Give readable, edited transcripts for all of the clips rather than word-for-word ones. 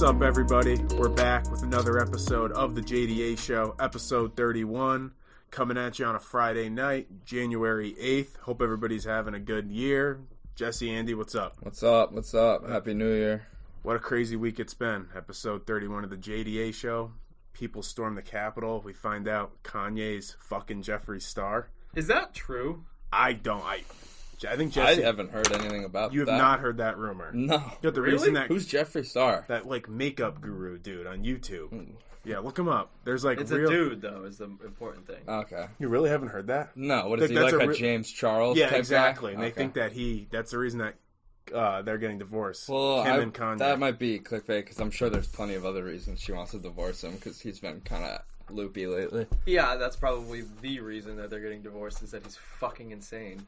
up, everybody? We're back with another episode of the JDA Show, episode 31, coming at you on a Friday night, January 8th. Hope everybody's having a good year. Jesse, Andy, what's up? What's up? What's up? Happy New Year. What a crazy week it's been. Episode 31 of the JDA Show. People storm the Capitol. We find out Kanye's fucking Jeffree Star. Is that true? I think Jesse... I haven't heard anything about that. You have not heard that rumor? No. You know, the Really? reason that... Who's Jeffree Star? That, makeup guru dude on YouTube. Yeah, look him up. There's, It's real... a dude, though, is the important thing. Okay. You really haven't heard that? No, what is he, like a James Charles Yeah, type exactly. guy? And they think that that's the reason that they're getting divorced. Well, Him and Kanye. that might be clickbait, because I'm sure there's plenty of other reasons she wants to divorce him, because he's been kind of loopy lately. Yeah, that's probably the reason that they're getting divorced, is that he's fucking insane.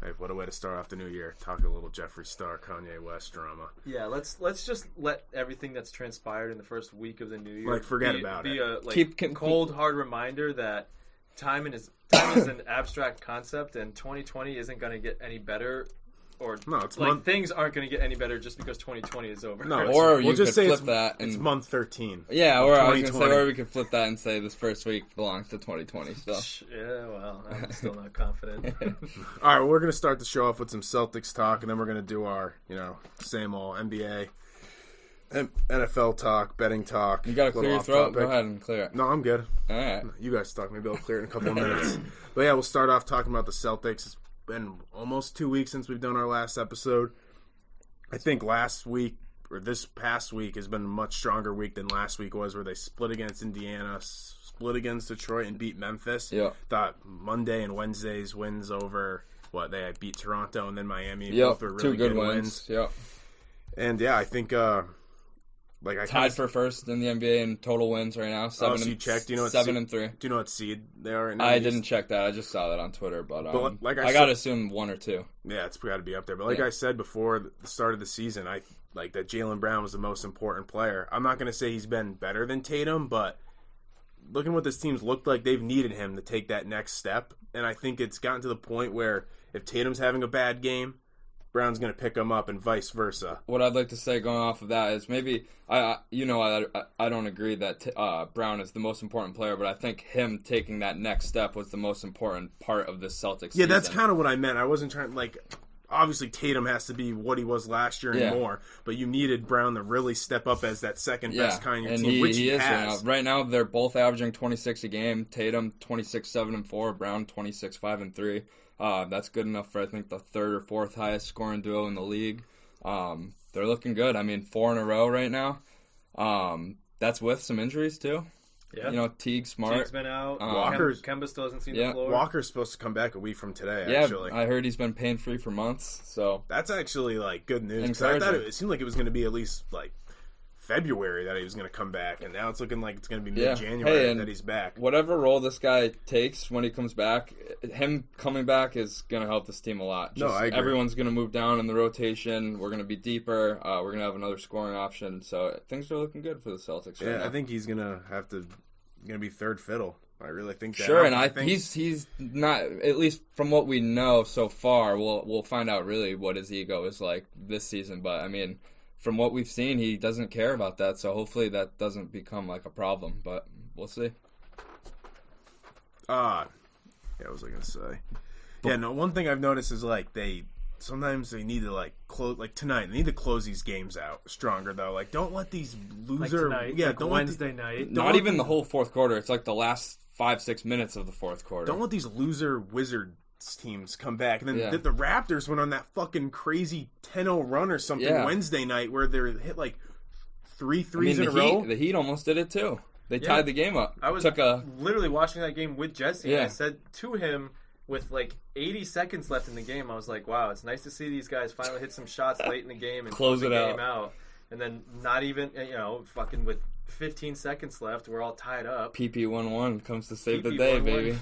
Hey, what a way to start off the new year. Talk a little Jeffree Star, Kanye West drama. Yeah, let's just let everything that's transpired in the first week of the new year forget about be it. a cold, hard reminder that time is an abstract concept, and 2020 isn't going to get any better. Or things aren't going to get any better just because 2020 is over. No, or we'll you just could say flip that. It's month 13. Yeah, or I was going to say, or we could flip that and say this first week belongs to 2020 still. Yeah, well, I'm still not confident. All right, well, we're going to start the show off with some Celtics talk, and then we're going to do our, same old NBA, NFL talk, betting talk. You got to clear your throat? Go ahead and clear it. No, I'm good. All right. You guys talk. Maybe I'll clear it in a couple of minutes. But yeah, we'll start off talking about the Celtics. It's been almost 2 weeks since we've done our last episode. I think last week, or this past week, has been a much stronger week than last week was, where they split against Indiana, split against Detroit, and beat Memphis. Yeah. Thought Monday and Wednesday's wins over, they beat Toronto and then Miami. Yep, Both were really two good wins. Yep. And yeah, I think... tied for first in the NBA in total wins right now. So you checked? Do you know what 7-3. Do you know what seed they are right now? I didn't check that. I just saw that on Twitter, but I gotta assume 1 or 2. Yeah, it's got to be up there. But I said before the start of the season, I like that Jaylen Brown was the most important player. I'm not going to say he's been better than Tatum, but looking at what this team's looked like, they've needed him to take that next step. And I think it's gotten to the point where if Tatum's having a bad game, Brown's going to pick him up and vice versa. What I'd like to say going off of that is maybe, I don't agree that Brown is the most important player, but I think him taking that next step was the most important part of this Celtics season. Yeah, that's kind of what I meant. I wasn't trying, obviously Tatum has to be what he was last year and more, but you needed Brown to really step up as that second best guy in your team, which he has. Right now, they're both averaging 26 a game. Tatum 26-7-4, Brown 26-5-3. That's good enough for, I think, the third or fourth highest scoring duo in the league. They're looking good. 4 in a row right now. That's with some injuries, too. Yeah. Teague, Smart. Teague's been out. Kemba still hasn't seen the floor. Walker's supposed to come back a week from today, actually. I heard he's been pain-free for months. So that's actually, good news. Because I thought it seemed like it was going to be at least, February that he was going to come back, and now it's looking like it's going to be mid-January that he's back. Whatever role this guy takes when he comes back, him coming back is going to help this team a lot. I agree. Everyone's going to move down in the rotation. We're going to be deeper. We're going to have another scoring option. So things are looking good for the Celtics right now. I think he's going to be third fiddle. I really think that. Sure, and I think he's not, at least from what we know so far. We'll find out really what his ego is like this season, but from what we've seen, he doesn't care about that, so hopefully that doesn't become a problem, but we'll see. What was I going to say? Yeah, no, one thing I've noticed is, sometimes they need to, close, tonight, they need to close these games out stronger, though. Don't let these loser... tonight, don't Wednesday night. Not even the whole fourth quarter. It's the last 5-6 minutes of the fourth quarter. Don't let these loser Wizards teams come back. And then the Raptors went on that fucking crazy 10-0 run or something Wednesday night where they hit 3 threes in a row. The Heat almost did it too. They tied the game up. I was literally watching that game with Jesse, and I said to him with 80 seconds left in the game, I was like, wow, it's nice to see these guys finally hit some shots late in the game and close the game out. And then not even, fucking with 15 seconds left, we're all tied up. PP11 comes to save the day, baby.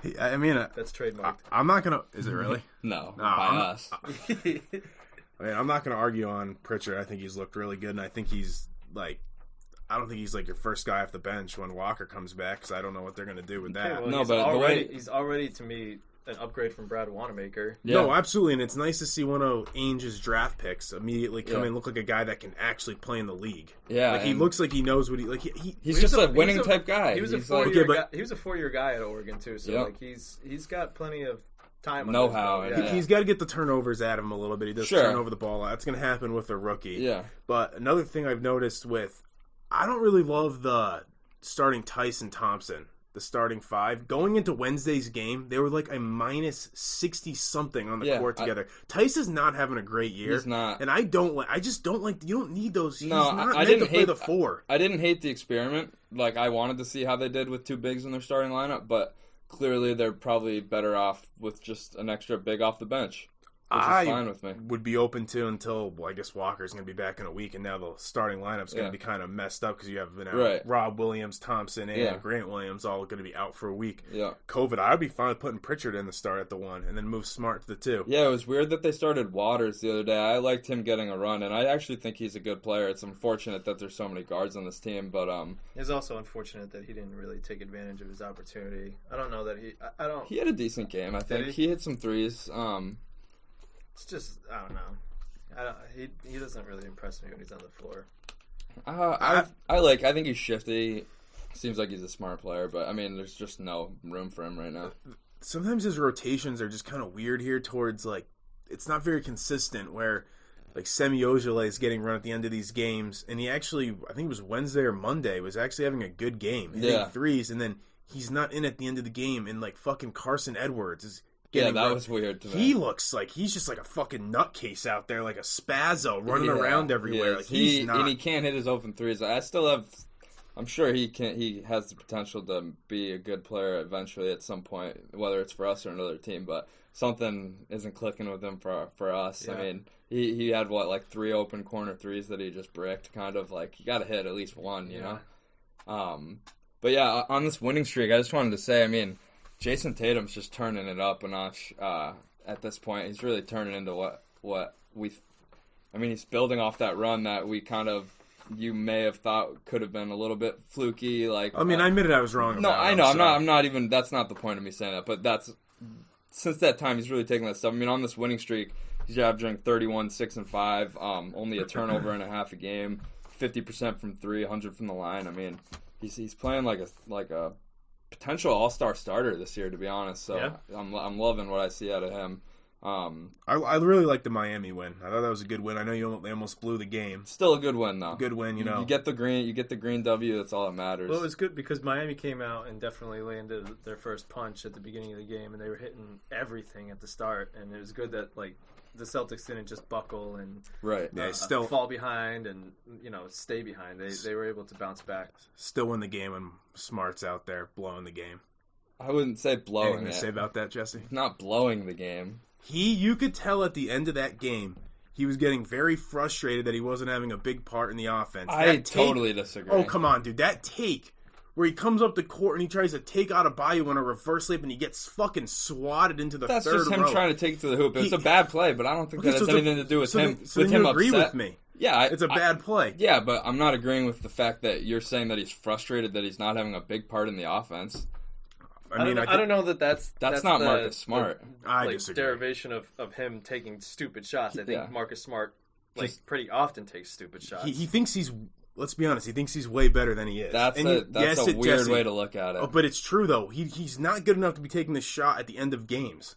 That's trademarked. I'm not going to... Is it really? No, by us. I'm not going to argue on Pritchard. I think he's looked really good, and I think he's, I don't think he's your first guy off the bench when Walker comes back, because I don't know what they're going to do with that. Well, he's already to me an upgrade from Brad Wanamaker. Yeah. No, absolutely, and it's nice to see one of Ainge's draft picks immediately come in and look like a guy that can actually play in the league. Yeah, like he looks like he knows what he's just a winning type guy. He was a 4-year guy at Oregon too, so like he's got plenty of time. Know-how. He's got to get the turnovers at him a little bit. He does turn over the ball. That's going to happen with a rookie. Yeah. But another thing I've noticed I don't really love the starting Tyson Thompson. The starting five. Going into Wednesday's game, they were like a minus 60-something on the court together. Tice is not having a great year. He's not. And I just don't like, you don't need those. He's not meant to play the four. I didn't hate the experiment. Like, I wanted to see how they did with two bigs in their starting lineup, but clearly they're probably better off with just an extra big off the bench. Which is fine with me. Would be open to until, I guess Walker's going to be back in a week, and now the starting lineup's going to be kind of messed up because you have Rob Williams, Thompson, and Grant Williams all going to be out for a week. Yeah. COVID, I'd be fine with putting Pritchard in the start at the 1 and then move Smart to the 2. Yeah, it was weird that they started Waters the other day. I liked him getting a run, and I actually think he's a good player. It's unfortunate that there's so many guards on this team, but it's also unfortunate that he didn't really take advantage of his opportunity. I don't know that he had a decent game. I think he hit some threes. It's just, I don't know. He doesn't really impress me when he's on the floor. I think he's shifty. Seems like he's a smart player, but I mean, there's just no room for him right now. Sometimes his rotations are just kind of weird here towards, it's not very consistent where, Semi Ojeleye is getting run at the end of these games, and he actually, I think it was Wednesday or Monday, was actually having a good game, hitting threes, and then he's not in at the end of the game, and, fucking Carson Edwards is that was weird to me. He looks like he's just like a fucking nutcase out there, like a spazzo running around everywhere. He's not. And he can't hit his open threes. I'm sure he has the potential to be a good player eventually at some point, whether it's for us or another team. But something isn't clicking with him for us. Yeah. I mean, he had 3 open corner threes that he just bricked. Kind of you got to hit at least one, you know. But yeah, on this winning streak, I just wanted to say, I mean, Jason Tatum's just turning it up a notch at this point. He's really turning into what he's building off that run that you may have thought could have been a little bit fluky. I admitted I was wrong. No, I know. I'm not even. That's not the point of me saying that. But since that time, he's really taking that stuff. I mean, on this winning streak, he's averaging 31, 6, and 5. Only a turnover and a half a game. 50% from 3, 100 from the line. I mean, he's playing like a potential all-star starter this year, to be honest. So I'm loving what I see out of him. I really like the Miami win. I thought that was a good win. I know they almost blew the game. Still a good win, though. Good win, you know. You get the green W. That's all that matters. Well, it was good because Miami came out and definitely landed their first punch at the beginning of the game, and they were hitting everything at the start. And it was good that the Celtics didn't just buckle and still fall behind and stay behind. They were able to bounce back. Still win the game when Smart's out there blowing the game. I wouldn't say blowing. Anything to say about that, Jesse? Not blowing the game. You could tell at the end of that game, he was getting very frustrated that he wasn't having a big part in the offense. I totally disagree. Oh, come on, dude. That take where he comes up the court and he tries to take out a Adebayo in a reverse layup and he gets fucking swatted into the third row. That's just him trying to take it to the hoop. It's a bad play, but I don't think that has anything to do with him. So with him you agree upset. With me? Yeah, it's a bad play. Yeah, but I'm not agreeing with the fact that you're saying that he's frustrated that he's not having a big part in the offense. I don't know that's not Marcus Smart. I disagree. Derivation of him taking stupid shots. I think Marcus Smart pretty often takes stupid shots. He thinks he's. Let's be honest. He thinks he's way better than he is. That's a weird way to look at it. Oh, but it's true though. He's not good enough to be taking the shot at the end of games.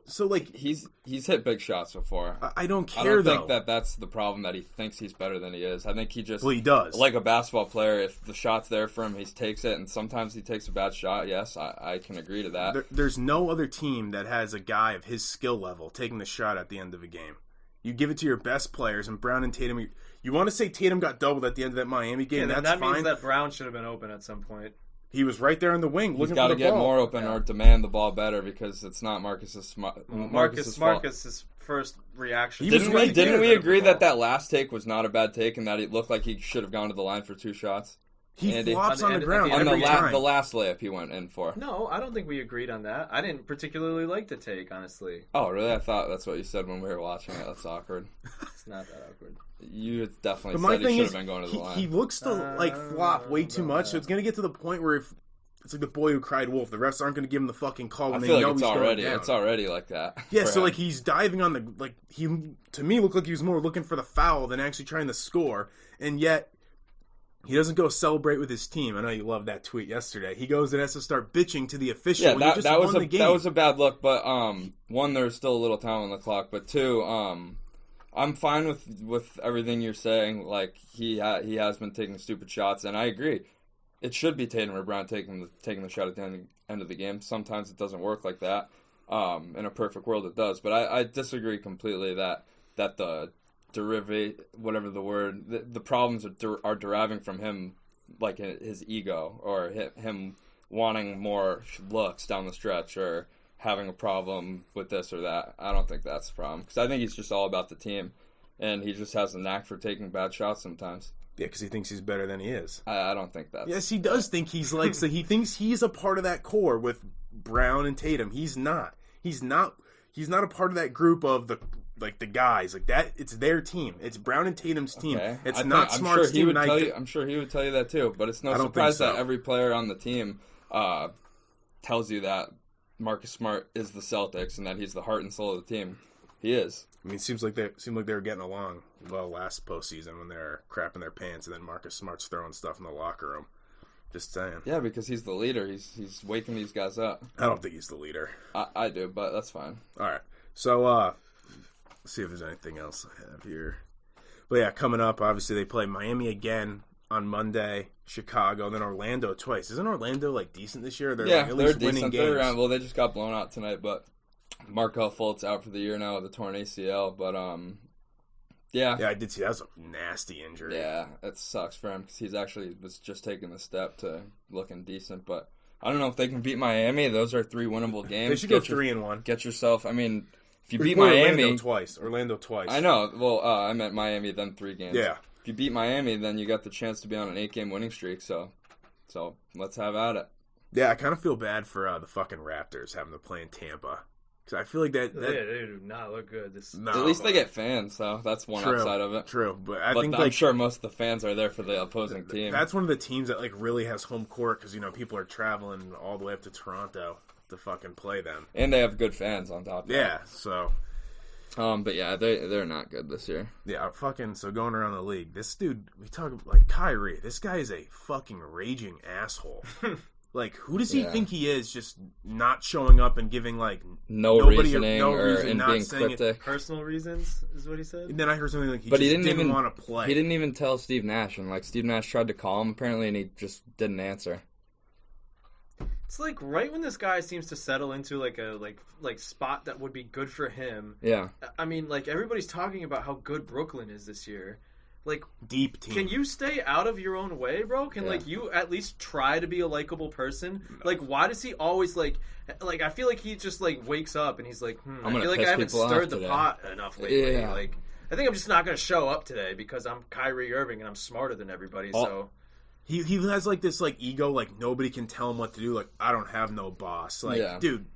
So he's hit big shots before. I don't care though. I don't think that's the problem, that he thinks he's better than he is. I think he just he does. Like a basketball player, if the shot's there for him, he takes it, and sometimes he takes a bad shot. Yes, I can agree to that. There's no other team that has a guy of his skill level taking the shot at the end of a game. You give it to your best players, and Brown and Tatum. You want to say Tatum got doubled at the end of that Miami game? Yeah, that means that Brown should have been open at some point. He was right there in the wing. He's got to get more open or demand the ball better because it's not Marcus's Marcus's first reaction. Didn't we agree that last take was not a bad take and that it looked like he should have gone to the line for 2 shots? He flops on the ground every time. The last layup he went in for. No, I don't think we agreed on that. I didn't particularly like the take, honestly. Oh, really? I thought that's what you said when we were watching it. That's awkward. It's not that awkward. You definitely said he should have been going to the line. He looks to flop way too much, so it's going to get to the point where if it's like the boy who cried wolf. The refs aren't going to give him the fucking call when I they feel know like he's going down. It's already like that. Yeah, so like he's diving on the he to me looked like he was more looking for the foul than actually trying to score, and yet he doesn't go celebrate with his team. I know you loved that tweet yesterday. He goes and has to start bitching to the official. Yeah, when he just won the game. That was a bad look. But one, there's still a little time on the clock. But two, I'm fine with everything you're saying. Like he has been taking stupid shots, and I agree. It should be Tatum or Brown taking the shot at the end of the game. Sometimes it doesn't work like that. In a perfect world, it does. But I disagree completely that the whatever the word, the problems are deriving from him, like his ego or him wanting more looks down the stretch or having a problem with this or that. I don't think that's the problem, because I think he's just all about the team, and he just has a knack for taking bad shots sometimes. Yeah, because he thinks he's better than he is. I don't think that's... Yes, he does think he's like... So he thinks he's a part of that core with Brown and Tatum. He's not. He's not a part of that group of the guys. Like that, it's their team. It's Brown and Tatum's team. Okay. It's not Smart's team. I'm sure he would tell you that too, but it's no surprise that every player on the team tells you that Marcus Smart is the Celtics and that he's the heart and soul of the team. He is. I mean, it seemed like they were getting along well last postseason when they were crapping their pants, and then Marcus Smart's throwing stuff in the locker room. Just saying. Yeah, because he's the leader. He's waking these guys up. I don't think he's the leader. I do, but that's fine. All right. So, let's see if there's anything else I have here. But yeah, coming up, obviously they play Miami again on Monday, Chicago, then Orlando twice. Isn't Orlando like decent this year? They're at least winning games. Well, they just got blown out tonight, but Markelle Fultz out for the year now with a torn ACL. But yeah, I did see that was a nasty injury. Yeah, it sucks for him because he's actually was just taking the step to looking decent. But I don't know if they can beat Miami. Those are 3 winnable games. They should go 3-1. Get yourself. I mean, if you beat Miami Orlando twice. I know. Well, I meant Miami, then 3 games. Yeah. If you beat Miami, then you got the chance to be on an 8-game winning streak. So let's have at it. Yeah, I kind of feel bad for the fucking Raptors having to play in Tampa. Because I feel like that they do not look good. At least they get fans, so that's one upside of it. True, but I'm sure most of the fans are there for the opposing team. That's one of the teams that like really has home court because people are traveling all the way up to Toronto to fucking play them, and they have good fans on top of that. Yeah, so. But yeah, they're not good this year. Yeah, so going around the league, this dude, we talk like Kyrie. This guy is a fucking raging asshole. Like, who does he think he is? Just not showing up and giving like no reasoning or being cryptic. Personal reasons is what he said. And then I heard something like he didn't want to play. He didn't even tell Steve Nash, and like Steve Nash tried to call him apparently, and he just didn't answer. It's like right when this guy seems to settle into like a like spot that would be good for him. Yeah. I mean, like everybody's talking about how good Brooklyn is this year. Like deep team. Can you stay out of your own way, bro? Can like you at least try to be a likable person? No. Like why does he always like I feel like he just like wakes up and he's like, I feel like I haven't stirred the pot enough lately. Yeah. Like I think I'm just not going to show up today because I'm Kyrie Irving and I'm smarter than everybody. So he has like this like ego, like nobody can tell him what to do. Like I don't have no boss. Like dude.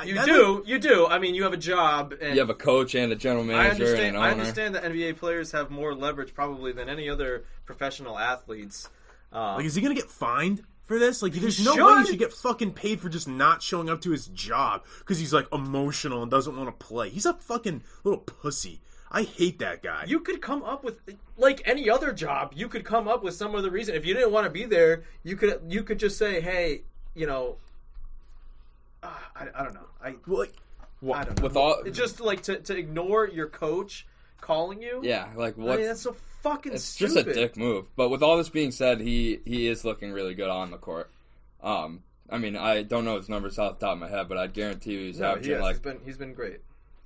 You do. I mean, you have a job. And you have a coach and a general manager and an owner. I understand that NBA players have more leverage probably than any other professional athletes. Like, is he going to get fined for this? Like, there's no way he should get fucking paid for just not showing up to his job because he's, like, emotional and doesn't want to play. He's a fucking little pussy. I hate that guy. You could come up with, like any other job, you could come up with some other reason. If you didn't want to be there, you could just say, hey, I don't know. I don't know. With all, it's just like to ignore your coach calling you. Yeah, like what? I mean, that's so fucking it's stupid. It's just a dick move. But with all this being said, he is looking really good on the court. I mean, I don't know his numbers off the top of my head, but I'd guarantee you he's averaging he's been great.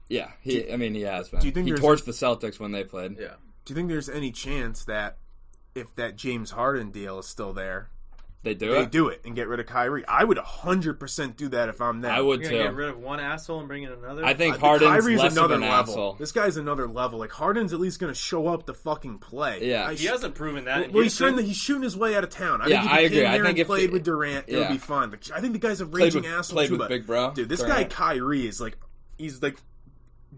Yeah, he has been. Do you think he torched the Celtics when they played? Yeah. Do you think there's any chance that if that James Harden deal is still there? They do it and get rid of Kyrie. I would 100% do that if I'm them. I would too. Get rid of one asshole and bring in another. I think Harden's less another of an level. asshole. This guy's another level. Like Harden's at least going to show up to fucking play. Yeah, he hasn't proven that. Well, he's shooting his way out of town. I think if he came here and played with Durant, it would be fun. I think the guy's a raging asshole played too. With Big Bro, dude, this guy Kyrie is like he's like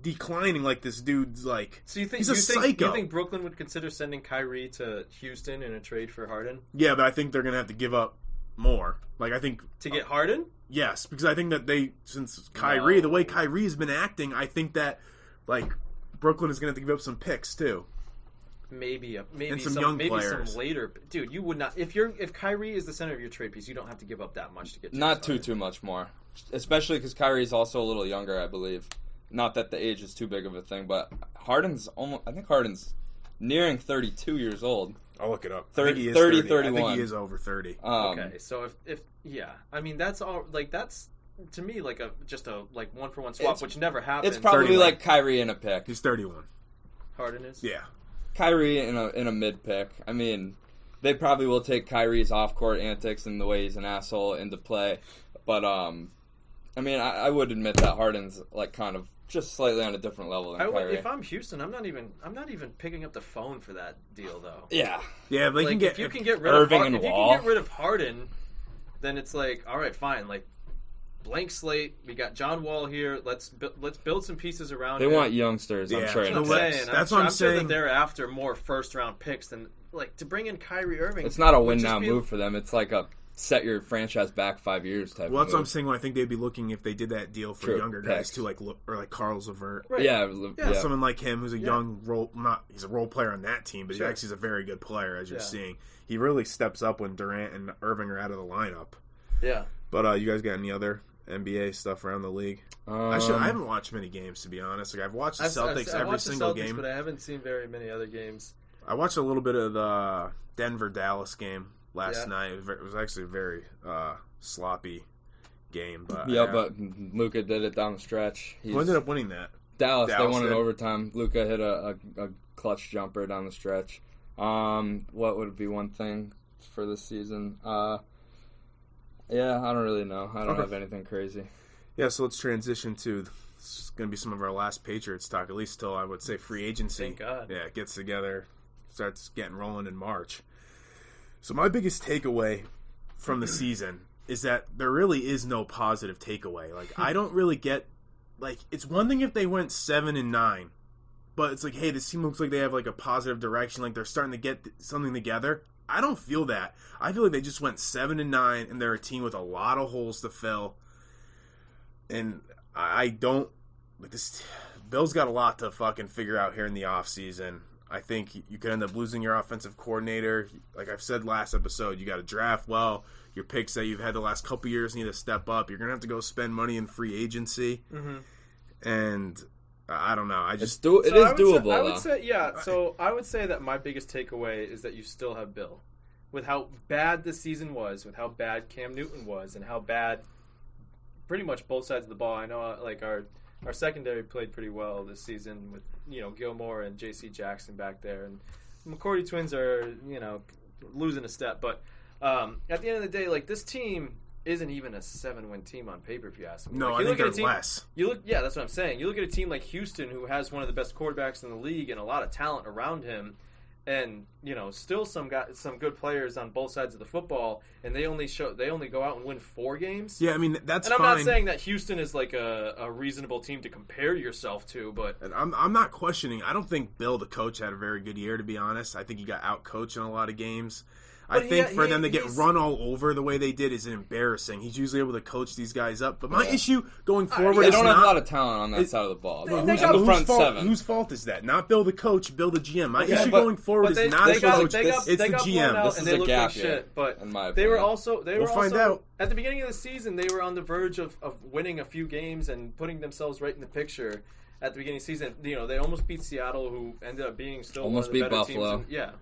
declining. Like this dude's like. So you think he's a psycho. You think Brooklyn would consider sending Kyrie to Houston in a trade for Harden? Yeah, but I think they're going to have to give up more. Like, I think to get Harden. Yes, because I think that since Kyrie, the way Kyrie's been acting, I think that like Brooklyn is going to give up some picks too. Maybe and some young players. Some later. Dude, you would not if Kyrie is the center of your trade piece, you don't have to give up that much to get. Not too much more, especially because Kyrie's also a little younger, I believe. Not that the age is too big of a thing, but Harden's I think Harden's nearing 32 years old. I'll look it up. 30, 31. I think he is over 30. Okay, so if I mean that's all like that's to me like just a 1-for-1 swap, which never happens. It's probably 31. Like Kyrie in a pick. He's 31. Harden is. Yeah. Kyrie in a mid pick. I mean, they probably will take Kyrie's off court antics and the way he's an asshole into play, but I mean I would admit that Harden's like kind of just slightly on a different level than Kyrie. If I'm Houston, I'm not even picking up the phone for that deal though. Yeah, they like, can get if you can get rid Irving of and if Wall. you can get rid of Harden, then it's like all right, fine. Like blank slate. We got John Wall here. Let's build some pieces around. They want youngsters. I'm sure. That's what I'm saying. Sure that they're after more first round picks than like to bring in Kyrie Irving. It's not a win now move for them. It's like a set your franchise back 5 years type. Well, that's what I'm saying. When I think they'd be looking if they did that deal for younger guys too, like Carlos Levert. Right. Yeah, someone like him who's a young role. He's a role player on that team, but he actually is a very good player. As you're seeing, he really steps up when Durant and Irving are out of the lineup. Yeah. But you guys got any other NBA stuff around the league? Actually, I haven't watched many games to be honest. Like I've watched the Celtics every single game, but I haven't seen very many other games. I watched a little bit of the Denver-Dallas game last night. It was actually a very sloppy game. But but Luka did it down the stretch. Who ended up winning that? Dallas they won in overtime. Luka hit a clutch jumper down the stretch. What would be one thing for this season? I don't really know. I don't have anything crazy. Yeah, so let's transition to it's going to be some of our last Patriots talk, at least till I would say free agency. Thank God. Yeah, it gets together, starts getting rolling in March. So my biggest takeaway from the season is that there really is no positive takeaway. Like, I don't really get, like, it's one thing if they went 7-9, but it's like, hey, this team looks like they have, like, a positive direction, like they're starting to get something together. I don't feel that. I feel like they just went 7-9, and they're a team with a lot of holes to fill. And I don't like this. Bill's got a lot to fucking figure out here in the offseason. I think you could end up losing your offensive coordinator. Like I've said last episode, you got to draft well. Your picks that you've had the last couple years need to step up. You're gonna have to go spend money in free agency, and I don't know. It is doable. I would say, So I would say that my biggest takeaway is that you still have Bill, with how bad this season was, with how bad Cam Newton was, and how bad pretty much both sides of the ball. I know, like our secondary played pretty well this season with Gilmore and J.C. Jackson back there, and McCourty twins are losing a step. But at the end of the day, like this team isn't even a 7-win team on paper, if you ask me. No, like, I think they're less. That's what I'm saying. You look at a team like Houston, who has one of the best quarterbacks in the league and a lot of talent around him. And still some good players on both sides of the football, and they only go out and win 4 games. Yeah, I mean that's. And I'm fine. not saying that Houston is like a reasonable team to compare yourself to, but and I'm not questioning. I don't think Bill, the coach, had a very good year. To be honest, I think he got outcoached in a lot of games. I think for them to get run all over the way they did is embarrassing. He's usually able to coach these guys up. But my issue going forward they is don't have a lot of talent on that side of the ball. Whose fault is that? Not Bill the coach, Bill the GM. My issue going forward is not the coach. It's the GM. This is a gap here. But in my they opinion. We'll find out. At the beginning of the season, they were on the verge of winning a few games and putting themselves right in the picture. At the beginning of the season, they almost beat Seattle, who ended up being still almost one of the better Buffalo. teams.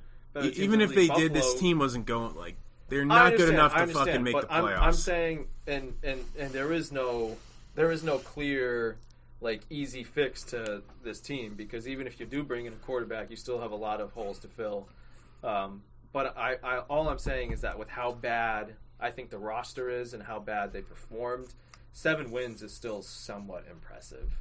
Even if they did, this team wasn't going like. They're not good enough to fucking make the playoffs. I'm saying, and there is no clear, like, easy fix to this team, because even if you do bring in a quarterback, you still have a lot of holes to fill. But all I'm saying is that with how bad I think the roster is and how bad they performed, 7 wins is still somewhat impressive.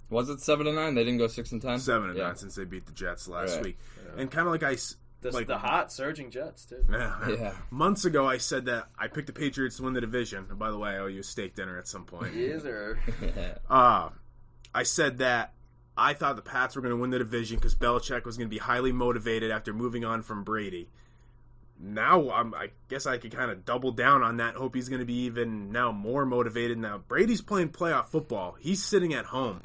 Was it 7-9? They didn't go 6-10. 7-9 since they beat the Jets last week, and kind of like the hot surging Jets too. Yeah. Months ago, I said that I picked the Patriots to win the division. And by the way, I owe you a steak dinner at some point. Yes, sir. I said that I thought the Pats were going to win the division because Belichick was going to be highly motivated after moving on from Brady. now I guess I could kind of double down on that. Hope he's going to be even now more motivated. Now Brady's playing playoff football. He's sitting at home,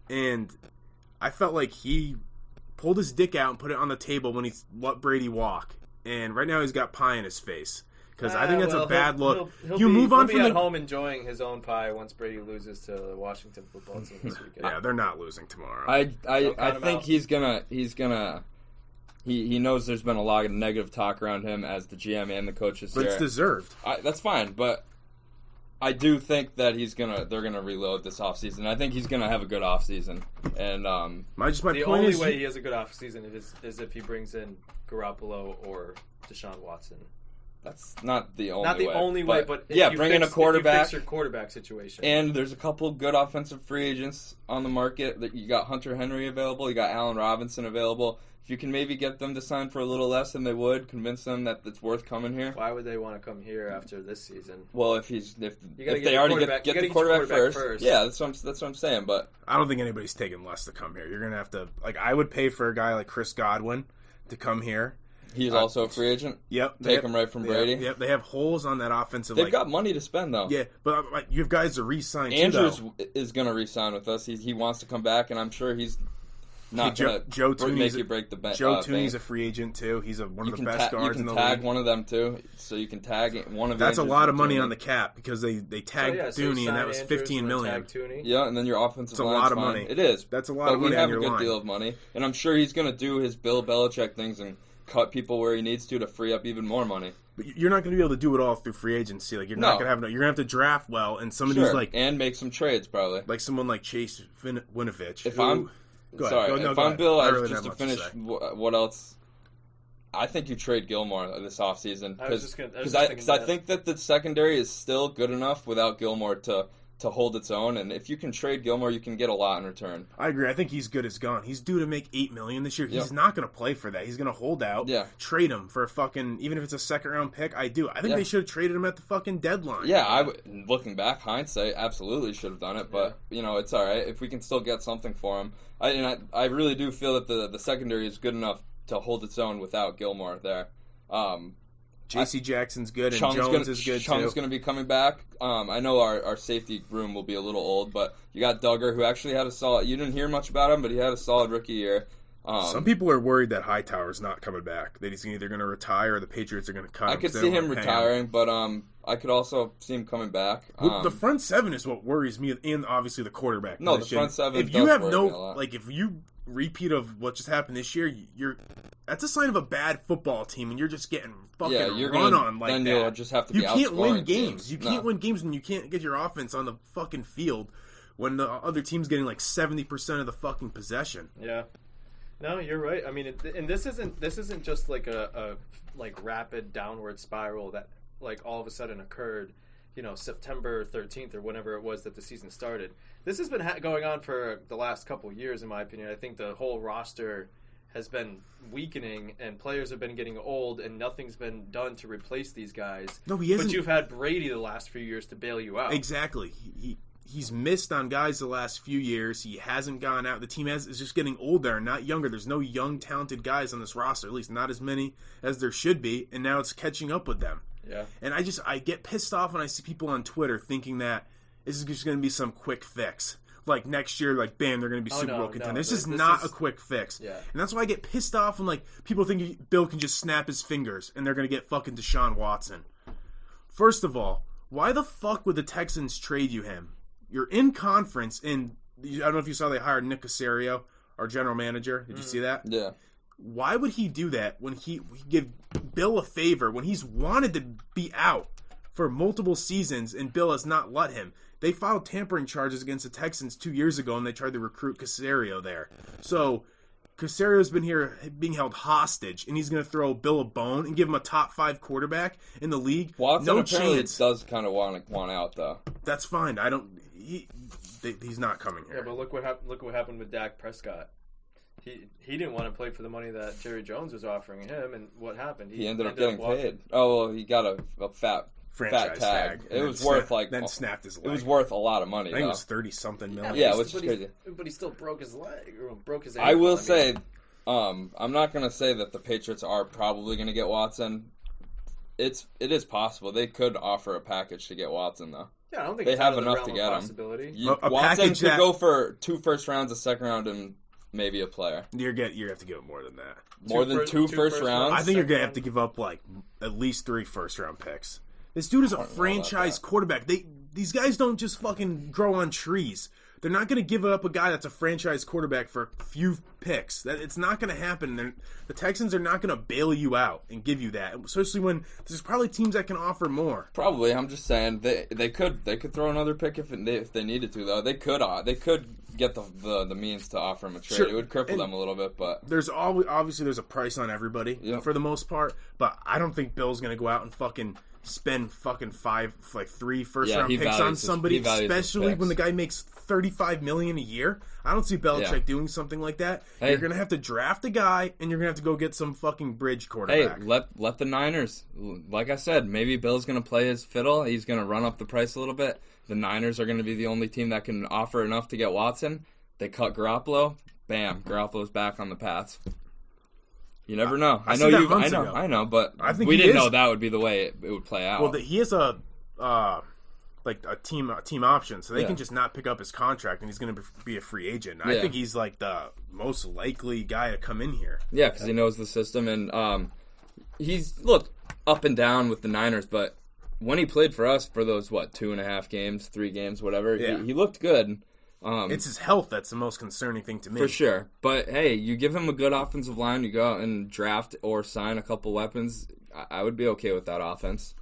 and I felt like he pulled his dick out and put it on the table when he let Brady walk. And right now he's got pie in his face. Because I think that's a bad look. He'll be at home enjoying his own pie once Brady loses to the Washington football team this weekend. Yeah, they're not losing tomorrow. I think he's gonna he knows there's been a lot of negative talk around him as the GM and the coaches. But it's deserved. That's fine, but I do think that they're gonna reload this offseason. I think he's gonna have a good offseason. And the only way he has a good offseason is if he brings in Garoppolo or Deshaun Watson. That's not the only way. Not the only way, but bring in a quarterback. If you fix your quarterback situation. And there's a couple good offensive free agents on the market. You got Hunter Henry available. You got Allen Robinson available. If you can maybe get them to sign for a little less than they would, convince them that it's worth coming here. Why would they want to come here after this season? Well, if they already get the quarterback first. Yeah, that's what I'm saying. But I don't think anybody's taking less to come here. You're gonna have to I would pay for a guy like Chris Godwin to come here. He's also a free agent? Yep. Take him right from Brady? Yep. They have holes on that offensive. They've got money to spend, though. Yeah, but you have guys to re-sign, Andrews too, is going to re-sign with us. He wants to come back, and I'm sure he's not going to make you break the bank. Joe Tooney's a free agent, too. He's one of the best guards in the league. You can tag one of them, too. So you can tag one of them. That's a lot of money on the cap, because they tagged Tooney, and that was $15 million. Yeah, and then your offensive line. It's a lot of money. It is. That's a lot of money on your line. We have a good deal of money, and I'm sure he's going to do his Bill Belichick things and cut people where he needs to free up even more money. But you're not going to be able to do it all through free agency. Like you're not going to have you're going to have to draft well, and some of these and make some trades probably. Like someone like Chase Winovich. If I'm Bill, just to finish what else? I think you trade Gilmore this offseason because I think that the secondary is still good enough without Gilmore to hold its own, and if you can trade Gilmore, you can get a lot in return. I agree. I think he's good as gone. He's due to make $8 million this year. He's not going to play for that. He's going to hold out. Yeah. Trade him for a fucking, even if it's a second round pick. I think they should have traded him at the fucking deadline. Yeah, looking back, hindsight, absolutely should have done it. But it's all right if we can still get something for him. I really do feel that the secondary is good enough to hold its own without Gilmore there. J.C. Jackson's good, and Jones is good, too. Chung's going to be coming back. I know our safety room will be a little old, but you got Duggar, who actually had a solid... You didn't hear much about him, but he had a solid rookie year. Some people are worried that Hightower's not coming back, that he's either going to retire or the Patriots are going to cut him. I could see him retiring, but I could also see him coming back. The front seven is what worries me, and obviously the quarterback position. The front seven if you have if you repeat of what just happened this year, that's a sign of a bad football team, and you're just getting fucking on like then that. You'll just have to you can't win games. Teams. You can't win games when you can't get your offense on the fucking field when the other team's getting like 70% of the fucking possession. Yeah. No, you're right. I mean, and this isn't just like a rapid downward spiral that like all of a sudden occurred, September 13th or whenever it was that the season started. This has been going on for the last couple of years, in my opinion. I think the whole roster has been weakening, and players have been getting old, and nothing's been done to replace these guys. No, he isn't. But you've had Brady the last few years to bail you out. Exactly. He's missed on guys the last few years. He hasn't gone out. The team is just getting older, not younger. There's no young, talented guys on this roster, at least not as many as there should be, and now it's catching up with them. Yeah. And I get pissed off when I see people on Twitter thinking that this is just going to be some quick fix. Like next year, like bam, they're going to be Super Bowl contenders. This is not a quick fix. Yeah. And that's why I get pissed off when like people think Bill can just snap his fingers and they're going to get fucking Deshaun Watson. First of all, why the fuck would the Texans trade you him? You're in conference, and I don't know if you saw they hired Nick Caserio, our general manager. Did you see that? Yeah. Why would he do that when he give Bill a favor when he's wanted to be out for multiple seasons and Bill has not let him? They filed tampering charges against the Texans 2 years ago, and they tried to recruit Caserio there. So Caserio's been here being held hostage, and he's going to throw Bill a bone and give him a top 5 quarterback in the league. Watson no apparently chance. Does kind of want out though. That's fine. He's not coming here. Yeah, but look what happened with Dak Prescott. He didn't want to play for the money that Jerry Jones was offering him, and what happened? He ended up getting paid. Oh, well, he got a fat franchise tag. It was worth then snapped his leg. It was worth a lot of money. I think it was 30-something million. Yeah, which is crazy. But he still broke his leg or broke his ankle. I will say, I'm not going to say that the Patriots are probably going to get Watson, it is possible. They could offer a package to get Watson, though. Yeah, I don't think they it's have out of the enough to get him. Watson could go for 2 first rounds, a second round, and maybe a player. You have to give up more than that. More than two first rounds? I think you're going to have to give up like at least 3 first round picks. This dude is a franchise quarterback. These guys don't just fucking grow on trees. They're not going to give up a guy that's a franchise quarterback for a few picks. It's not going to happen. The Texans are not going to bail you out and give you that, especially when there's probably teams that can offer more. Probably. I'm just saying they could throw another pick if they needed to, though. They could get the means to offer him a trade. Sure. It would cripple them a little bit, but there's obviously a price on everybody for the most part. But I don't think Bill's going to go out and fucking spend fucking 3 first round picks on somebody, especially when the guy makes $35 million a year. I don't see Belichick doing something like that. Hey, you're gonna have to draft a guy, and you're gonna have to go get some fucking bridge quarterback. Hey, let the Niners. Like I said, maybe Bill's gonna play his fiddle. He's gonna run up the price a little bit. The Niners are gonna be the only team that can offer enough to get Watson. They cut Garoppolo. Bam, Garoppolo's back on the path. You never know. I know, but we didn't know that would be the way it would play out. Well, he has a team option, so they can just not pick up his contract, and he's going to be a free agent. I think he's like the most likely guy to come in here. Yeah, because he knows the system, and he's up and down with the Niners, but when he played for us for those 2.5 games, 3 games, whatever, he looked good. It's his health that's the most concerning thing to me. For sure. But, hey, you give him a good offensive line, you go out and draft or sign a couple weapons, I would be okay with that offense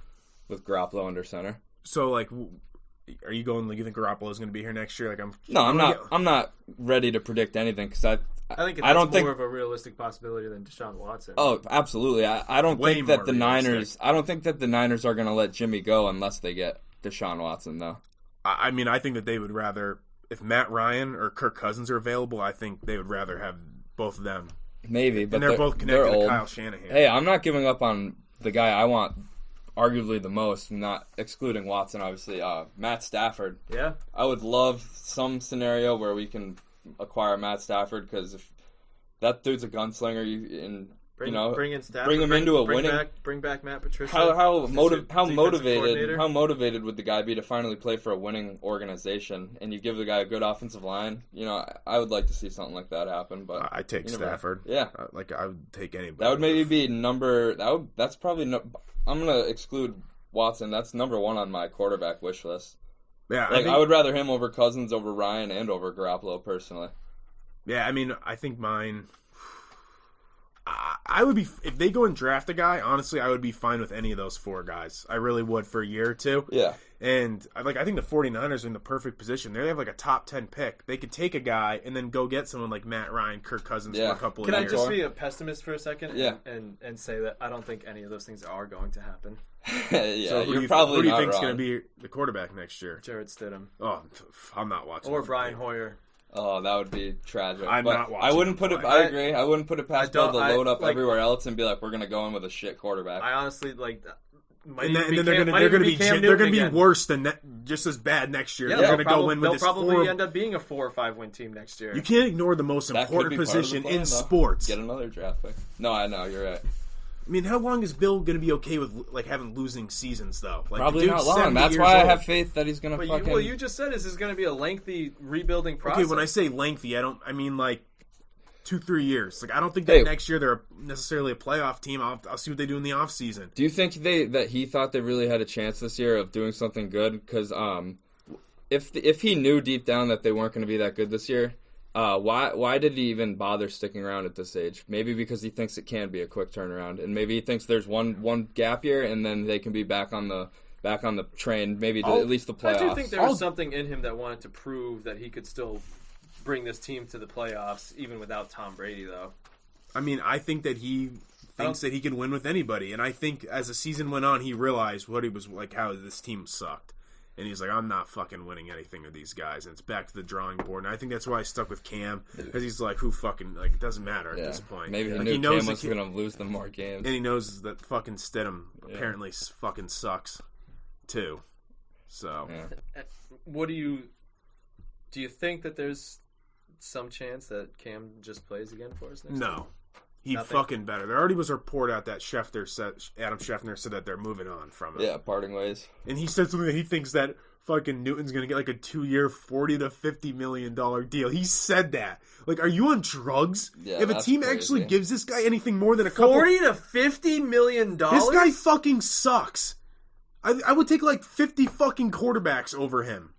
with Garoppolo under center. So, are you going? You think Garoppolo is going to be here next year? I'm not ready to predict anything because I think it's more of a realistic possibility than Deshaun Watson. Oh, absolutely. I don't think that the Niners. I don't think that the Niners are going to let Jimmy go unless they get Deshaun Watson, though. I mean, I think that they would rather, if Matt Ryan or Kirk Cousins are available, I think they would rather have both of them. Maybe, but and they're both connected to Kyle Shanahan. Hey, I'm not giving up on the guy I want. Arguably the most, not excluding Watson, obviously. Matt Stafford. Yeah. I would love some scenario where we can acquire Matt Stafford because if that dude's a gunslinger, bring in Stafford, bring him into a winning. Bring back Matt Patricia. How motivated would the guy be to finally play for a winning organization? And you give the guy a good offensive line. I would like to see something like that happen. But I take Stafford. Yeah, I would take anybody. That would maybe be number. That's probably. I'm going to exclude Watson. That's number 1 on my quarterback wish list. Yeah, I would rather him over Cousins, over Ryan, and over Garoppolo, personally. Yeah, I mean, I think mine... I would be... If they go and draft a guy, honestly, I would be fine with any of those 4 guys. I really would for a year or 2. Yeah. And I think the 49ers are in the perfect position. They have a top 10 pick. They could take a guy and then go get someone like Matt Ryan, Kirk Cousins for a couple of years. Can I just be a pessimist for a second? Yeah. And say that I don't think any of those things are going to happen. Yeah, so you're probably who do you not think is wrong. going to be the quarterback next year? Jarrett Stidham. Oh, I'm not watching. Or Brian Hoyer. Oh, that would be tragic. I'm not watching. I wouldn't put it. I agree. I wouldn't put it past Bill to load up everywhere else and be like, we're going to go in with a shit quarterback. I honestly And then they're going to be worse than just as bad next year. Yeah, they're going to go in with this. They'll probably end up being a 4 or 5 win team next year. You can't ignore the most important position in sports. Get another draft pick. No, I know you're right. I mean, how long is Bill going to be okay with having losing seasons though? Probably not long. That's why I have faith that he's going to fucking. Well, you just said this is going to be a lengthy rebuilding process. Okay, when I say lengthy, I mean 2-3 years. I don't think that next year they're necessarily a playoff team. I'll see what they do in the offseason. Do you think that he thought they really had a chance this year of doing something good? Because if he knew deep down that they weren't going to be that good this year, why did he even bother sticking around at this age? Maybe because he thinks it can be a quick turnaround, and maybe he thinks there's one gap year, and then they can be back on the train, maybe to at least the playoffs. I do think there was something in him that wanted to prove that he could still bring this team to the playoffs, even without Tom Brady, though. I mean, I think that he thinks that he can win with anybody, and I think as the season went on, he realized what he was like, how this team sucked. And he's like, I'm not fucking winning anything with these guys. And it's back to the drawing board. And I think that's why I stuck with Cam. Because he's like, who fucking, it doesn't matter at this point. Maybe he knew Cam was going to lose them more games. And he knows that fucking Stidham apparently fucking sucks, too. So. Yeah. Do you think that there's some chance that Cam just plays again for us next time? He fucking better. There already was a report out that Adam Schefter said that they're moving on from him. Yeah, parting ways. And he said something that he thinks that fucking Newton's going to get like a 2-year, $40 to $50 million deal. He said that. Like, are you on drugs? Yeah, if a team actually gives this guy anything more than a couple... $40 to $50 million? This guy fucking sucks. I would take like 50 fucking quarterbacks over him.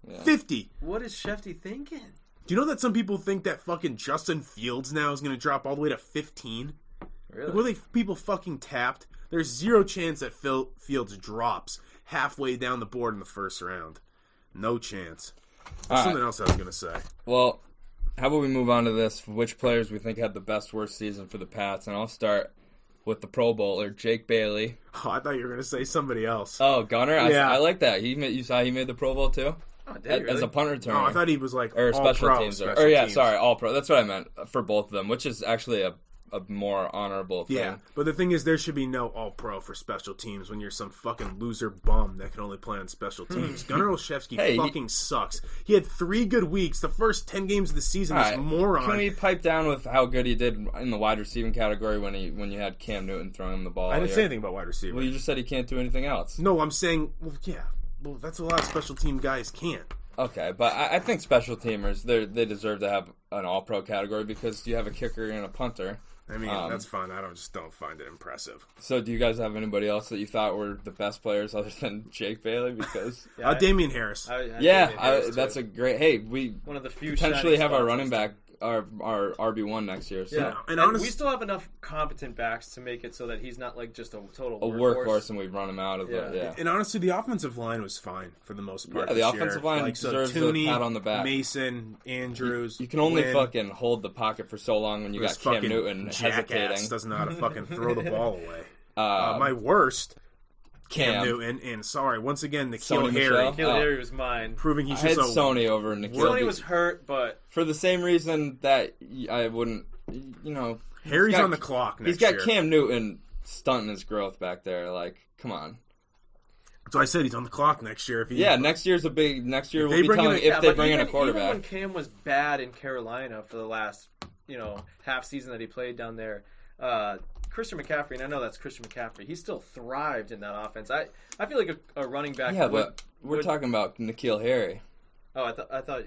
Yeah. 50. What is Schefter thinking? Do you know that some people think that fucking Justin Fields now is going to drop all the way to 15? Really? Like, were they people fucking tapped? There's zero chance that Fields drops halfway down the board in the first round. No chance. There's something else I was going to say. Well, how about we move on to this? Which players we think had the best worst season for the Pats? And I'll start with the Pro Bowler, Jake Bailey. Oh, I thought you were going to say somebody else. Oh, Gunner? Yeah. I like that. You saw he made the Pro Bowl too? Oh, did he really? As a punt returner. Oh, I thought he was like or all special pro, teams. Special teams. Sorry, all pro. That's what I meant for both of them, which is actually a more honorable thing. Yeah, but the thing is, there should be no all-pro for special teams when you're some fucking loser bum that can only play on special teams. Gunnar Olszewski fucking sucks. He had 3 good weeks. The first 10 games of the season, this moron. Can we pipe down with how good he did in the wide receiving category when you had Cam Newton throwing him the ball? I didn't say anything about wide receiver. Well, you just said he can't do anything else. No, I'm saying, well, that's a lot of special team guys can't. Okay, but I think special teamers, they deserve to have an all-pro category because you have a kicker and a punter. I mean, that's fine. I don't find it impressive. So do you guys have anybody else that you thought were the best players other than Jake Bailey? Because Damian Harris. That's a great... Hey, we one of the few potentially have our running back, our RB1 next year. So. Yeah, and honestly, we still have enough competent backs to make it so that he's not like just a total workhorse, and we've run him out of it. And honestly, the offensive line was fine for the most part. Yeah, the offensive line deserves a pat on the back. Mason, Andrews. You can only fucking hold the pocket for so long when you got Cam Newton hesitating. Doesn't know how to fucking throw the ball away. My worst. Cam Newton, and sorry, once again, N'Keal Harry. N'Keal Harry was mine. Proving he's just just Sony over N'Keal. Sony was hurt, but... For the same reason that I wouldn't, Harry's on the clock next year. He's got Cam Newton stunting his growth back there. Like, come on. So I said he's on the clock next year. Next year we'll be telling if they bring in a quarterback. Even when Cam was bad in Carolina for the last, half season that he played down there, Christian McCaffrey, and I know that's Christian McCaffrey, he still thrived in that offense. I feel like a running back. Yeah, but we're talking about N'Keal Harry. Oh, I thought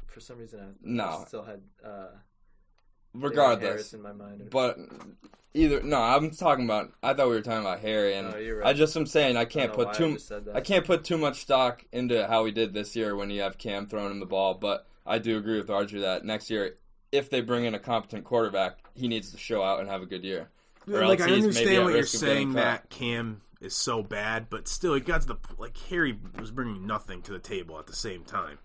for some reason I still had. Regardless, Harris in my mind. But I'm talking about. I thought we were talking about Harry, and you're right. I'm saying I can't put too much stock into how he did this year when you have Cam throwing him the ball. But I do agree with Archer that next year, if they bring in a competent quarterback, he needs to show out and have a good year. Like, I understand what you're saying that Cam is so bad, but still, it got to Harry was bringing nothing to the table at the same time.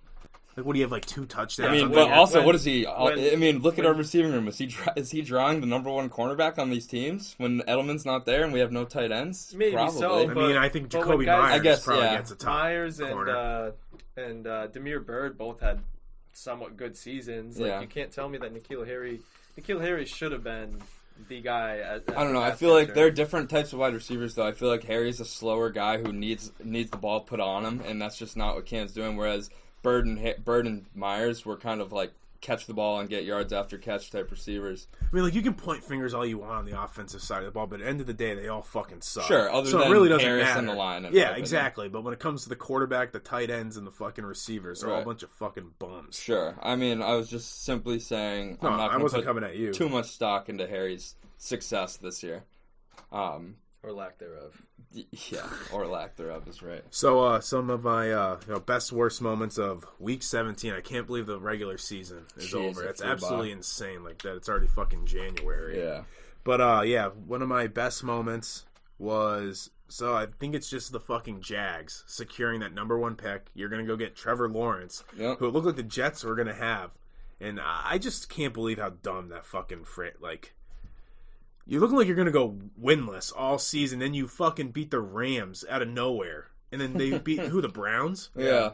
Like, what do you have, like 2 touchdowns? I mean, but also, what is he? Look at our receiving room. Is he drawing the number 1 cornerback on these teams when Edelman's not there and we have no tight ends? Maybe probably. so. I think Jacoby Myers probably gets a top Myers corner. and Damiere Byrd both had somewhat good seasons. Like, you can't tell me that N'Keal Harry should have been the guy. I don't know. I feel like there are different types of wide receivers, though. I feel like Harry's a slower guy who needs the ball put on him, and that's just not what Cam's doing. Whereas Byrd and Myers were kind of like catch the ball and get yards after catch type receivers. I mean, like, you can point fingers all you want on the offensive side of the ball, but at the end of the day, they all fucking suck. Sure, other than it really doesn't Harris matter. and the line. Yeah, exactly. But when it comes to the quarterback, the tight ends, and the fucking receivers, they're all a bunch of fucking bums. Sure. I mean, I was just simply saying I'm not going to put too much stock into Harry's success this year. Or lack thereof. Yeah, or lack thereof is right. So some of my best worst moments of Week 17. I can't believe the regular season is over. It's absolutely insane. Like that, it's already fucking January. Yeah. But one of my best moments was I think it's just the fucking Jags securing that number 1 pick. You're gonna go get Trevor Lawrence, who it looked like the Jets were gonna have, and I just can't believe how dumb that fucking You're looking like you're going to go winless all season, then you fucking beat the Rams out of nowhere. And then they beat, the Browns? Yeah.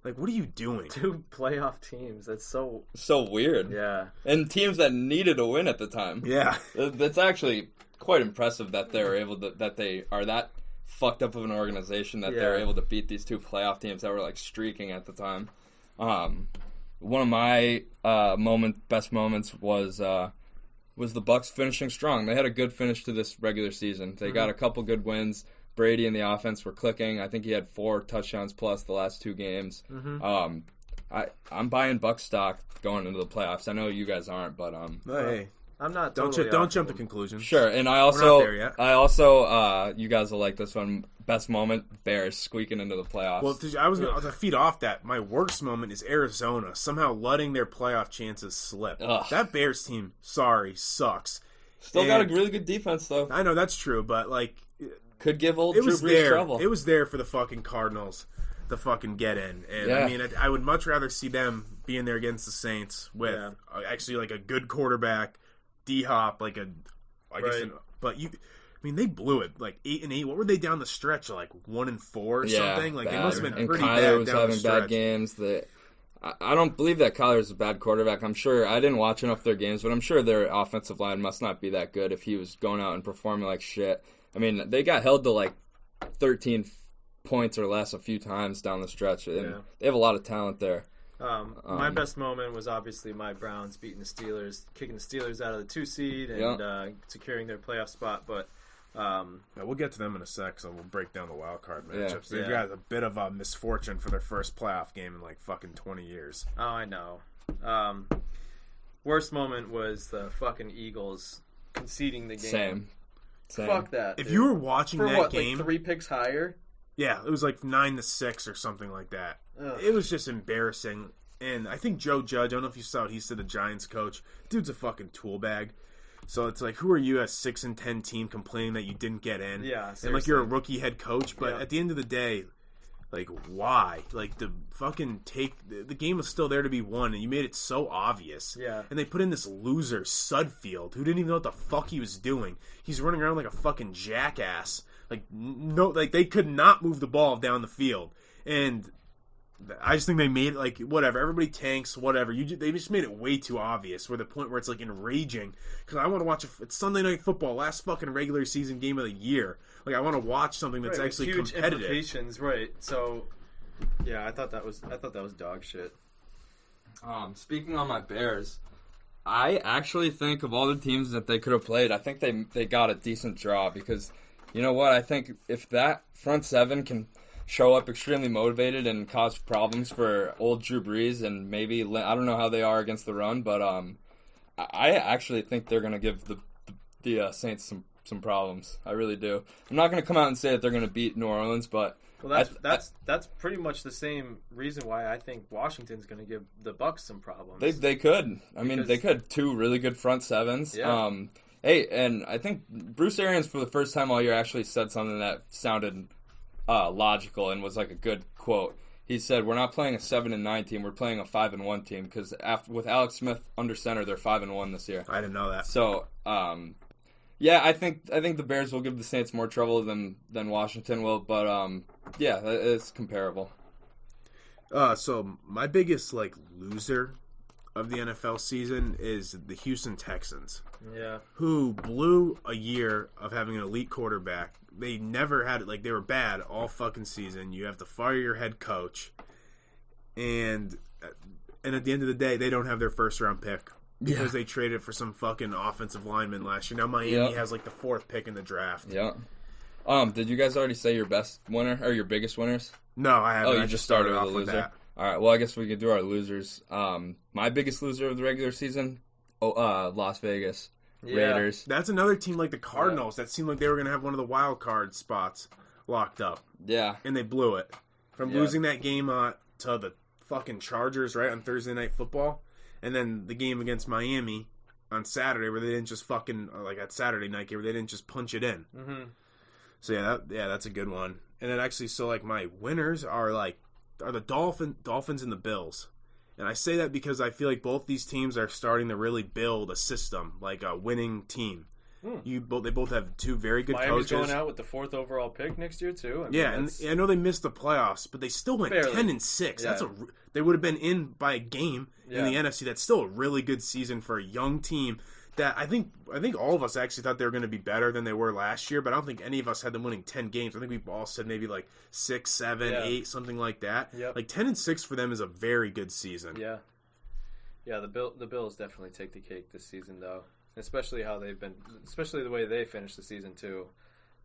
Like, what are you doing? 2 playoff teams. That's so weird. Yeah. And teams that needed a win at the time. Yeah. That's actually quite impressive that they're able to, that they are that fucked up of an organization that they're able to beat these 2 playoff teams that were, like, streaking at the time. One of my best moments was was the Bucks finishing strong. They had a good finish to this regular season. They got a couple good wins. Brady and the offense were clicking. I think he had 4 touchdowns plus the last 2 games. I'm buying Buck stock going into the playoffs. I know you guys aren't, but hey, I'm not. Don't jump to conclusions. Sure, and I also, you guys will like this one. Best moment: Bears squeaking into the playoffs. Well, I was going to feed off that. My worst moment is Arizona somehow letting their playoff chances slip. Ugh. That Bears team, sucks. Still got a really good defense though. I know that's true, but could give old Drew Brees trouble. It was there for the fucking Cardinals to fucking get in, and I mean, I would much rather see them being there against the Saints with actually a good quarterback, D-Hop, but you. I mean, they blew it 8-8. What were they down the stretch? 1-4 or something? They must have been pretty bad. And Kyler was down having the stretch. bad games. I don't believe that Kyler's a bad quarterback. I'm sure I didn't watch enough of their games, but I'm sure their offensive line must not be that good if he was going out and performing like shit. I mean, they got held to 13 points or less a few times down the stretch, and they have a lot of talent there. My best moment was obviously my Browns beating the Steelers, kicking the Steelers out of the 2 seed and securing their playoff spot. But we'll get to them in a sec, so we'll break down the wild card matchups. They've got a bit of a misfortune for their first playoff game in fucking 20 years. Oh, I know. Worst moment was the fucking Eagles conceding the game. Same. Fuck that. If you were watching that game, 3 picks higher. Yeah, it was 9-6 or something like that. Ugh. It was just embarrassing. And I think Joe Judge, I don't know if you saw it, he said the Giants coach, dude's a fucking tool bag. So it's who are you, a 6-10 team, complaining that you didn't get in? Yeah, seriously. And you're a rookie head coach, but at the end of the day, why? The fucking the game was still there to be won, and you made it so obvious. Yeah. And they put in this loser, Sudfield, who didn't even know what the fuck he was doing. He's running around like a fucking jackass. They could not move the ball down the field. And I just think they made it whatever. Everybody tanks, whatever. They just made it way too obvious. Where the point where it's enraging because I want to watch it's Sunday Night Football, last fucking regular season game of the year. I want to watch something that's actually huge competitive. Implications, right? So, yeah, I thought that was dog shit. Speaking on my Bears, I actually think of all the teams that they could have played, I think they got a decent draw because you know what? I think if that front seven can show up extremely motivated and cause problems for old Drew Brees and maybe I don't know how they are against the run, but I actually think they're going to give the Saints some problems. I really do. I'm not going to come out and say that they're going to beat New Orleans, but that's pretty much the same reason why I think Washington's going to give the Bucs some problems. They could. I mean, they could. 2 really good front sevens. Yeah. Hey, and I think Bruce Arians for the first time all year actually said something that sounded logical and was a good quote. He said, "We're not playing a 7-9 team. We're playing a 5-1 team because with Alex Smith under center, they're 5-1 this year." I didn't know that. So, yeah, I think the Bears will give the Saints more trouble than Washington will, but yeah, it's comparable. So my biggest loser of the NFL season is the Houston Texans. Yeah. Who blew a year of having an elite quarterback. They never had it. They were bad all fucking season. You have to fire your head coach. And at the end of the day, they don't have their first round pick. Because they traded for some fucking offensive lineman last year. Now Miami has the 4th pick in the draft. Yeah. Did you guys already say your best winner or your biggest winners? No, I haven't. Oh, you just started off with a loser. that. All right. Well, I guess we could do our losers. My biggest loser of the regular season, Las Vegas Raiders. That's another team like the Cardinals that seemed like they were going to have one of the wild card spots locked up. Yeah. And they blew it. From losing that game to the fucking Chargers, right, on Thursday Night Football. And then the game against Miami on Saturday where they didn't just fucking, that Saturday night game where they didn't just punch it in. Mm-hmm. So, that's a good one. And then actually, so, my winners are the Dolphins and the Bills. And I say that because I feel like both these teams are starting to really build a system, a winning team. They both have 2 very good Miami's coaches. going out with the 4th overall pick next year too. And I know they missed the playoffs, but they still went 10-6. Yeah. They would have been in by a game in the NFC. That's still a really good season for a young team. That I think all of us actually thought they were going to be better than they were last year, but I don't think any of us had them winning 10 games. I think we all said maybe 6, 7, 8, something like that. Yep. 10-6 for them is a very good season. Yeah. Yeah, the Bills definitely take the cake this season though. especially the way they finished the season too.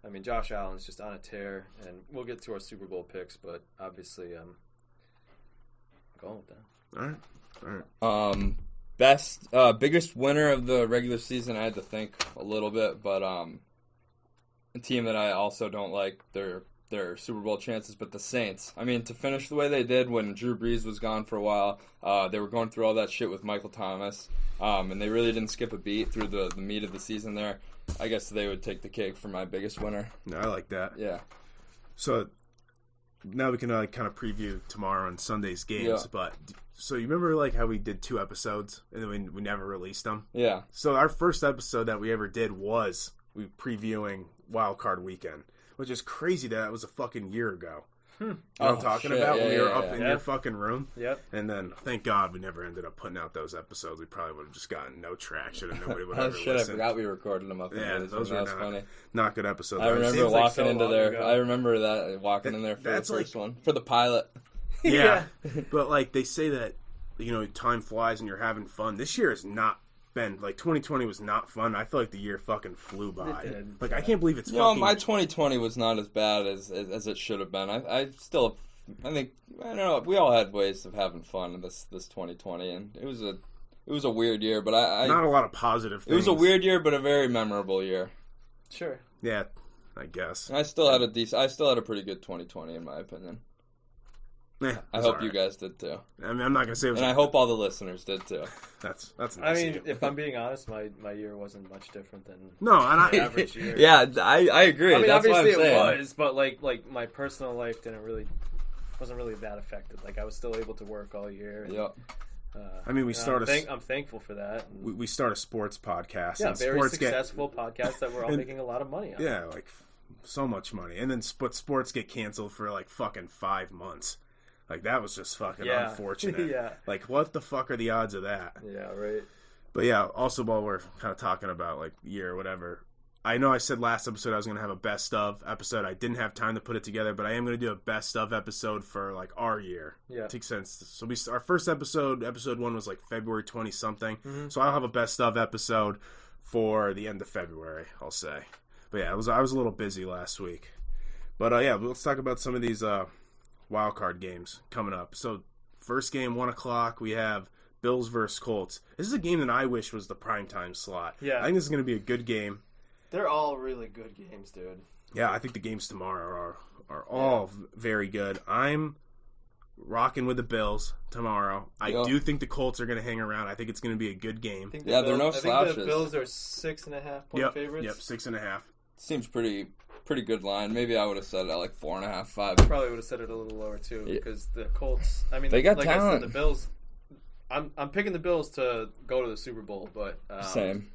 I mean, Josh Allen's just on a tear, and we'll get to our Super Bowl picks, but obviously, I'm going with that. All right. Biggest winner of the regular season, I had to think a little bit, but a team that I also don't like their Super Bowl chances, but the Saints. I mean, to finish the way they did when Drew Brees was gone for a while, they were going through all that shit with Michael Thomas, and they really didn't skip a beat through the meat of the season there. I guess they would take the cake for my biggest winner. No, I like that. Yeah. So now we can kind of preview tomorrow and Sunday's games. Yeah. But so you remember like how we did 2 episodes and then we never released them? Yeah. So our first episode that we ever did was we previewing Wild Card Weekend, which is crazy that was a fucking year ago. You know what I'm talking about? Yeah, when we were up in your fucking room. Yep. And then, thank God, we never ended up putting out those episodes. We probably would have just gotten no traction and nobody would ever listen. I forgot we recorded them up. Yeah, those were funny. Not good episodes. I remember walking into there. I remember that walking in there for the first one for the pilot. Yeah, but like they say that time flies and you're having fun. This year has not been like 2020 was not fun. I feel like the year fucking flew by. Like I can't believe it's. My 2020 was not as bad as it should have been. I think I don't know. We all had ways of having fun in this 2020, and it was a weird year. But I not a lot of positive things. It was a weird year, but a very memorable year. Sure. Yeah, I guess. And I still had a pretty good 2020 in my opinion. I hope you guys did too. I mean, I'm not gonna say. I hope all the listeners did too. That's nice. I mean, if I'm being honest, my year wasn't much different than the average year. Yeah, I agree. I mean, that's obviously what I'm saying. it was, but like my personal life wasn't really that affected. Like I was still able to work all year. And, yep. I mean, I'm thankful for that. We start a sports podcast. Yeah, and very sports successful podcast that we're all making a lot of money on. Yeah, like so much money, and then sports get canceled for like fucking 5 months. Like, that was just fucking unfortunate. Yeah. Like, what the fuck are the odds of that? Yeah, right. But yeah, also while we're kind of talking about, like, year or whatever, I know I said last episode I was going to have a best of episode. I didn't have time to put it together, but I am going to do a best of episode for, like, our year. Yeah. Takes sense. So our first episode 1 was, like, February 20-something. Mm-hmm. So I'll have a best of episode for the end of February, I'll say. But yeah, I was a little busy last week. But yeah, let's talk about some of these wild card games coming up. So first game, 1 o'clock, we have Bills versus Colts. This is a game that I wish was the primetime slot. Yeah. I think this is going to be a good game. They're all really good games, dude. Yeah, I think the games tomorrow are all very good. I'm rocking with the Bills tomorrow. I do think the Colts are going to hang around. I think it's going to be a good game. They're no slouches. I think the Bills are 6.5 point favorites. Yep, 6.5. Seems pretty good line. Maybe I would have said it at like 4.5, 5. Probably would have said it a little lower too, because the Colts. I mean, they got like talent. I said, the Bills. I'm picking the Bills to go to the Super Bowl, but same.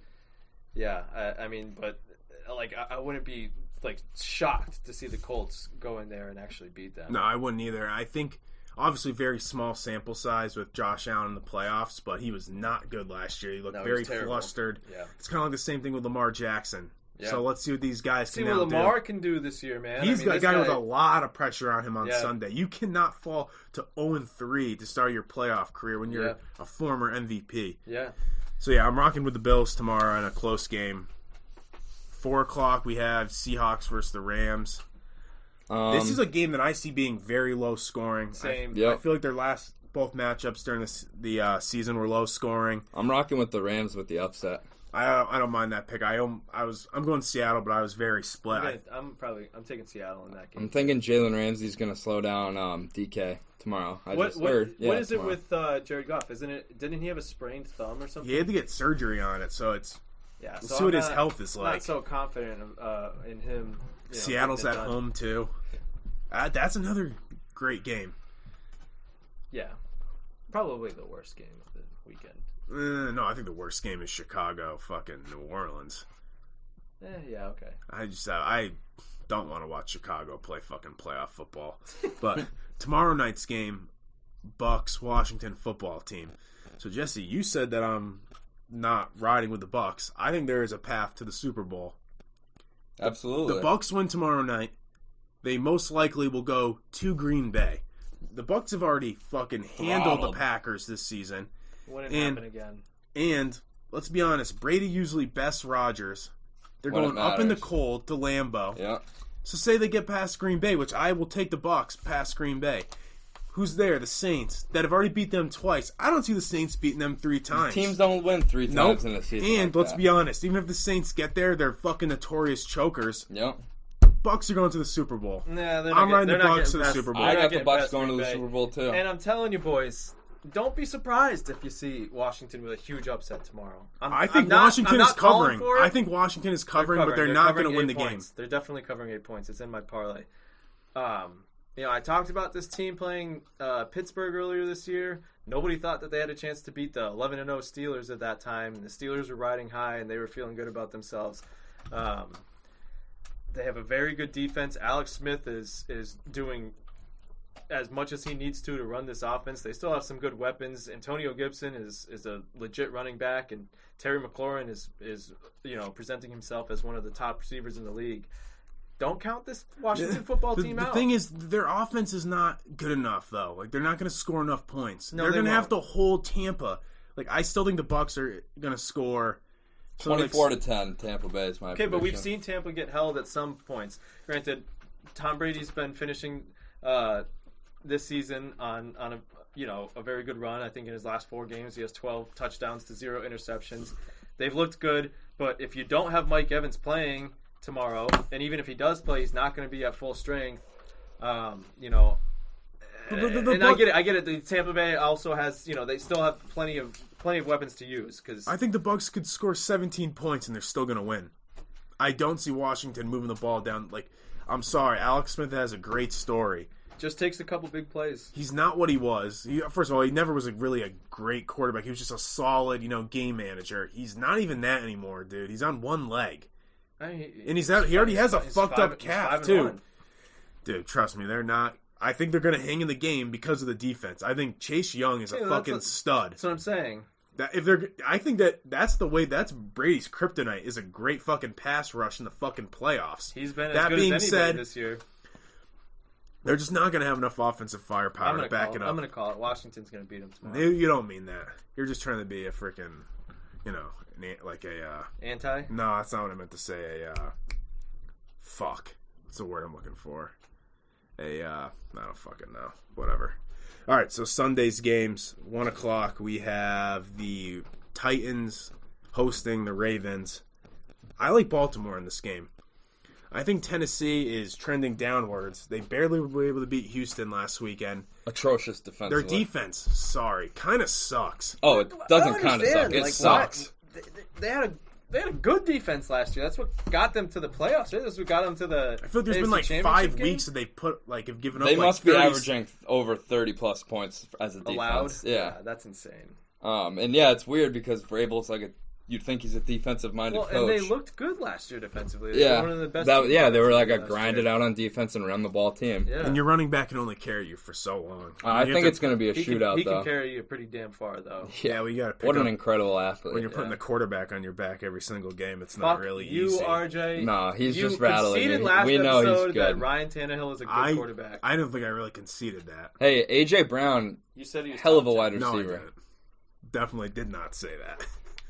Yeah, I mean, but like I wouldn't be like shocked to see the Colts go in there and actually beat them. No, I wouldn't either. I think obviously very small sample size with Josh Allen in the playoffs, but he was not good last year. He looked very flustered. Yeah. It's kind of like the same thing with Lamar Jackson. Yeah. So let's see what these guys can now do. See what Lamar can do this year, man. He's a guy with a lot of pressure on him on Sunday. You cannot fall to 0-3 to start your playoff career when you're a former MVP. Yeah. So yeah, I'm rocking with the Bills tomorrow in a close game. 4 o'clock, we have Seahawks versus the Rams. This is a game that I see being very low scoring. Same. I feel like their both matchups during the season were low scoring. I'm rocking with the Rams with the upset. I don't mind that pick. I'm going Seattle, but I was very split. I'm taking Seattle in that game. I'm thinking Jalen Ramsey's going to slow down DK tomorrow. What is it with Jared Goff? Didn't he have a sprained thumb or something? He had to get surgery on it, so it's we'll see what his health is like. I'm not so confident in him. Seattle's at home too. That's another great game. Yeah, probably the worst game of the weekend. No, I think the worst game is Chicago, fucking New Orleans. Yeah, okay. I don't want to watch Chicago play fucking playoff football. But tomorrow night's game, Bucks Washington football team. So Jesse, you said that I'm not riding with the Bucks. I think there is a path to the Super Bowl. Absolutely. The Bucks win tomorrow night. They most likely will go to Green Bay. The Bucks have already fucking handled the Packers this season. Wouldn't happen again. And let's be honest, Brady usually bests Rodgers. They're going up in the cold to Lambeau. Yeah. So say they get past Green Bay, which I will take the Bucs past Green Bay. Who's there? The Saints that have already beat them twice. I don't see the Saints beating them 3 times. Teams don't win 3 times in a season. And let's be honest, even if the Saints get there, they're fucking notorious chokers. Yep. Bucs are going to the Super Bowl. Nah, I'm riding the Bucs to the Super Bowl. I got the Bucs going to the Super Bowl too. And I'm telling you, boys, don't be surprised if you see Washington with a huge upset tomorrow. I think Washington is covering. I think Washington is covering, but they're not going to win the game. They're definitely covering 8 points. It's in my parlay. I talked about this team playing Pittsburgh earlier this year. Nobody thought that they had a chance to beat the 11-0 Steelers at that time. And the Steelers were riding high, and they were feeling good about themselves. They have a very good defense. Alex Smith is doing as much as he needs to run this offense. They still have some good weapons. Antonio Gibson is a legit running back, and Terry McLaurin is presenting himself as one of the top receivers in the league. Don't count this Washington football team out. The thing is, their offense is not good enough, though. Like, they're not going to score enough points. No, they're going to have to hold Tampa. Like, I still think the Bucs are going to score 24-10. Tampa Bay is my prediction. But we've seen Tampa get held at some points. Granted, Tom Brady's been finishing this season on a very good run. I think in his last 4 games, he has 12 touchdowns to 0 interceptions. They've looked good, but if you don't have Mike Evans playing tomorrow, and even if he does play, he's not going to be at full strength. And I get it. The Tampa Bay also has, they still have plenty of weapons to use. Cause I think the Bucs could score 17 points and they're still going to win. I don't see Washington moving the ball down. Like, I'm sorry, Alex Smith has a great story. Just takes a couple big plays. He's not what he was. First of all, he never was really a great quarterback. He was just a solid, game manager. He's not even that anymore, dude. He's on one leg. And he's out. He already has a fucked up calf too, dude. Trust me, they're not. I think they're going to hang in the game because of the defense. I think Chase Young is a fucking stud. That's what I'm saying. I think that's the way. That's Brady's kryptonite is a great fucking pass rush in the fucking playoffs. He's been as good as anybody this year. They're just not going to have enough offensive firepower to back it up. I'm going to call it. Washington's going to beat them tomorrow. You don't mean that. You're just trying to be a freaking, like a... Anti? No, that's not what I meant to say. Fuck. What's the word I'm looking for? I don't fucking know. Whatever. All right, so Sunday's games, 1 o'clock. We have the Titans hosting the Ravens. I like Baltimore in this game. I think Tennessee is trending downwards. They barely were able to beat Houston last weekend. Atrocious defensively. Their defense, kind of sucks. Oh, it doesn't kind of suck. It sucks. They had a good defense last year. That's what got them to the playoffs. That's what got them to the. I feel like there's been like 5 weeks that they have given up. They must be 30... averaging over 30+ points as a defense. Allowed? Yeah, that's insane. And it's weird because Vrabel's you'd think he's a defensive-minded coach. And they looked good last year defensively. They were one of the best. They were like a grinded out on defense and run the ball team. Yeah. And your running back can only carry you for so long. I think it's going to be a shootout, he though. He can carry you pretty damn far, though. Yeah, we got to pick What up. An incredible athlete. When you're putting the quarterback on your back every single game, it's not really you, easy. RJ. No, he's just rattling. You conceded last we know episode he's good. that Ryan Tannehill is a good quarterback. I don't think I really conceded that. Hey, A.J. Brown, you said he was hell of a wide receiver. No, I didn't. Definitely did not say that.